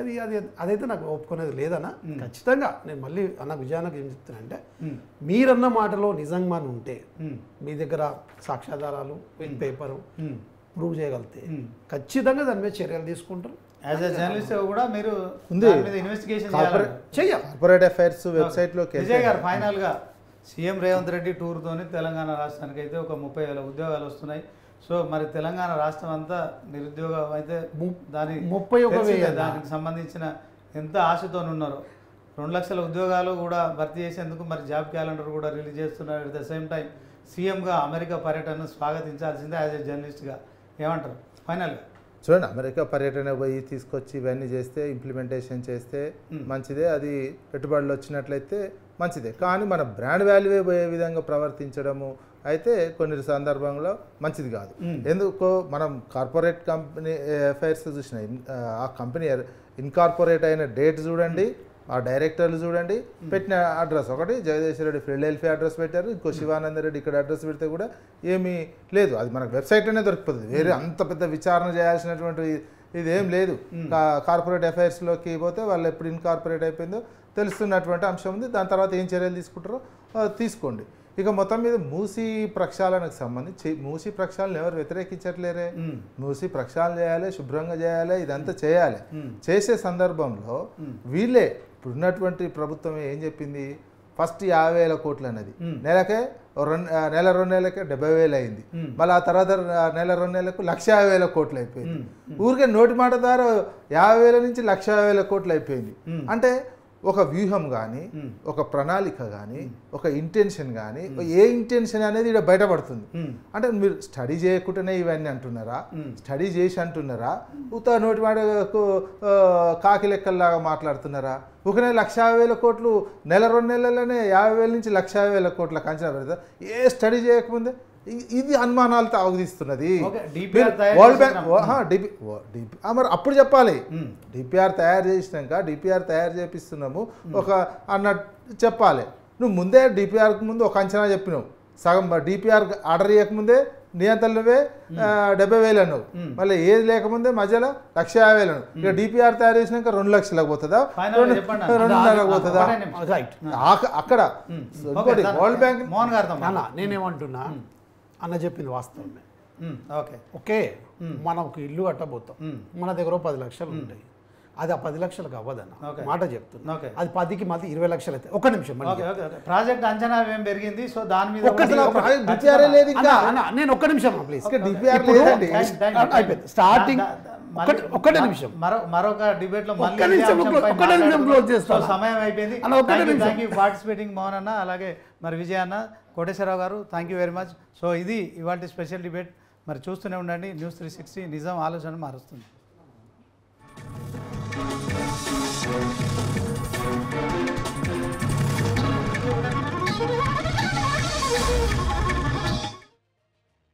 అది అది అదైతే నాకు ఒప్పుకునేది లేదన్న. ఖచ్చితంగా నేను మళ్ళీ అన్న విజయానికి ఏం చెప్తానంటే, మీరన్న మాటలో నిజంగా ఉంటే మీ దగ్గర సాక్ష్యాధారాలు విత్ పేపరు ప్రూవ్ చేయగలిగితే ఖచ్చితంగా దాని మీద చర్యలు తీసుకుంటారు.
యాజ్ ఎ జర్నలిస్ట్ కూడా మీరు
ఉంది.
దాని మీద ఇన్వెస్టిగేషన్
చెయ్యాలి.
కార్పొరేట్ అఫైర్స్ వెబ్సైట్లోకి
విజయ్ గారు ఫైనల్గా సీఎం రేవంత్ రెడ్డి టూర్తోని తెలంగాణ రాష్ట్రానికి అయితే ఒక 30,000 ఉద్యోగాలు వస్తున్నాయి. సో మరి తెలంగాణ రాష్ట్రం అంతా నిరుద్యోగం అయితే దాని
31,000
దానికి సంబంధించిన ఎంత ఆశతో ఉన్నారో 2 లక్షల ఉద్యోగాలు కూడా భర్తీ చేసేందుకు మరి జాబ్ క్యాలెండర్ కూడా రిలీజ్ చేస్తున్నారు. అట్ ద సేమ్ టైం సీఎంగా అమెరికా పర్యటనను స్వాగతించాల్సిందే యాజ్ ఎ జర్నలిస్ట్గా. ఏమంటారు ఫైనల్గా?
చూడండి, అమెరికా పర్యటన పోయి తీసుకొచ్చి ఇవన్నీ చేస్తే ఇంప్లిమెంటేషన్ చేస్తే మంచిదే, అది పెట్టుబడులు వచ్చినట్లయితే మంచిదే. కానీ మన బ్రాండ్ వాల్యూవే పోయే విధంగా ప్రవర్తించడము అయితే కొన్ని సందర్భంలో మంచిది కాదు. ఎందుకో మనం కార్పొరేట్ కంపెనీ అఫైర్స్ చూసిన ఆ కంపెనీ ఇన్కార్పొరేట్ అయిన డేట్ చూడండి, ఆ డైరెక్టర్లు చూడండి, పెట్టిన అడ్రస్ ఒకటి జగదీశ్వర రెడ్డి ఫిలడెల్ఫియా అడ్రస్ పెట్టారు, ఇంకో శివానంద రెడ్డి ఇక్కడ అడ్రస్ పెడితే కూడా ఏమీ లేదు. అది మనకు వెబ్సైట్లోనే దొరికిపోతుంది. వేరే అంత పెద్ద విచారణ చేయాల్సినటువంటి ఇదేం లేదు. కార్పొరేట్ అఫైర్స్లోకి పోతే వాళ్ళు ఎప్పుడు ఇన్కార్పొరేట్ అయిపోయిందో తెలుస్తున్నటువంటి అంశం ఉంది. దాని తర్వాత ఏం చర్యలు తీసుకుంటారో తీసుకోండి. ఇక మొత్తం మీద మూసీ ప్రక్షాళనకు సంబంధించి మూసీ ప్రక్షాళన ఎవరు వ్యతిరేకించట్లేరే. మూసీ ప్రక్షాళన చేయాలి, శుభ్రంగా చేయాలి, ఇదంతా చేయాలి. చేసే సందర్భంలో వీళ్ళే ఇప్పుడున్నటువంటి ప్రభుత్వం ఏం చెప్పింది, ఫస్ట్ 50,000 కోట్లు అన్నది నెలకే నెల 2 నెలలకే 70,000 అయింది. మళ్ళీ ఆ తర్వాత నెల 2 నెలలకు 1,50,000 కోట్లు అయిపోయింది. ఊరికే నోటి మాట ద్వారా 50,000 నుంచి 1,50,000 కోట్లు అయిపోయింది. అంటే ఒక వ్యూహం కానీ, ఒక ప్రణాళిక కానీ, ఒక ఇంటెన్షన్ కానీ, ఏ ఇంటెన్షన్ అనేది ఇక్కడ బయటపడుతుంది. అంటే మీరు స్టడీ చేయకుండానే ఇవన్నీ అంటున్నారా, స్టడీ చేసి అంటున్నారా, ఉత్త నోటి మాటకు కాకి లెక్కల్లాగా మాట్లాడుతున్నారా? ఒక నెల 1,50,000 కోట్లు నెల 2 నెలల్లోనే 50,000 నుంచి 1,50,000 కోట్లకు అంచనా పెడతా ఏ స్టడీ చేయకముందే ఇది అనుమానాలతో అవధిస్తున్నది. వరల్డ్ బ్యాంక్ మరి అప్పుడు చెప్పాలి, డిపిఆర్ తయారు చేసినాక డిపిఆర్ తయారు చేపిస్తున్నాము ఒక అన్నట్టు చెప్పాలి. నువ్వు ముందే డిపిఆర్కి ముందు ఒక అంచనా చెప్పినావు, సగం డిపిఆర్ ఆర్డర్ చేయకముందే నియంత్రణవే 70,000 అన్నావు, మళ్ళీ ఏది లేకముందే మధ్యలో 1,50,000 అన్నావు. ఇక డిపిఆర్ తయారు చేసినాక 2 లక్షలకు పోతుందా, 2.5 పోతుందా? అక్కడ వరల్డ్ బ్యాంక్
నేనేమంటున్నా అన్న చెప్పింది వాస్తవమే. ఓకే, మనం ఒక ఇల్లు కట్టబోతాం, మన దగ్గర 10 లక్షలు ఉంటాయి, అది ఆ 10 లక్షలకు అవ్వదన్న మాట చెప్తున్నా. అది 10కి మళ్ళీ 20 లక్షలు అయితే ఒక్క నిమిషం
ప్రాజెక్ట్ అంచనా ఏం పెరిగింది. సో దాని మీద
నేను ఒక్క నిమిషం ప్లీజ్.
స్టార్టింగ్ ఒక్కటే నిమిషం మరొక డిబేట్ లో సమయం అయిపోయింది. థ్యాంక్ యూ పార్టిసిపేటింగ్ మోహన్ అన్న, అలాగే మరి విజయ్ అన్న, కోటేశ్వరరావు గారు, thank you very much. So ఇది ఇవాళ స్పెషల్ డిబేట్. మరి చూస్తూనే ఉండండి న్యూస్ 360, నిజం ఆలోచన మారుస్తుంది.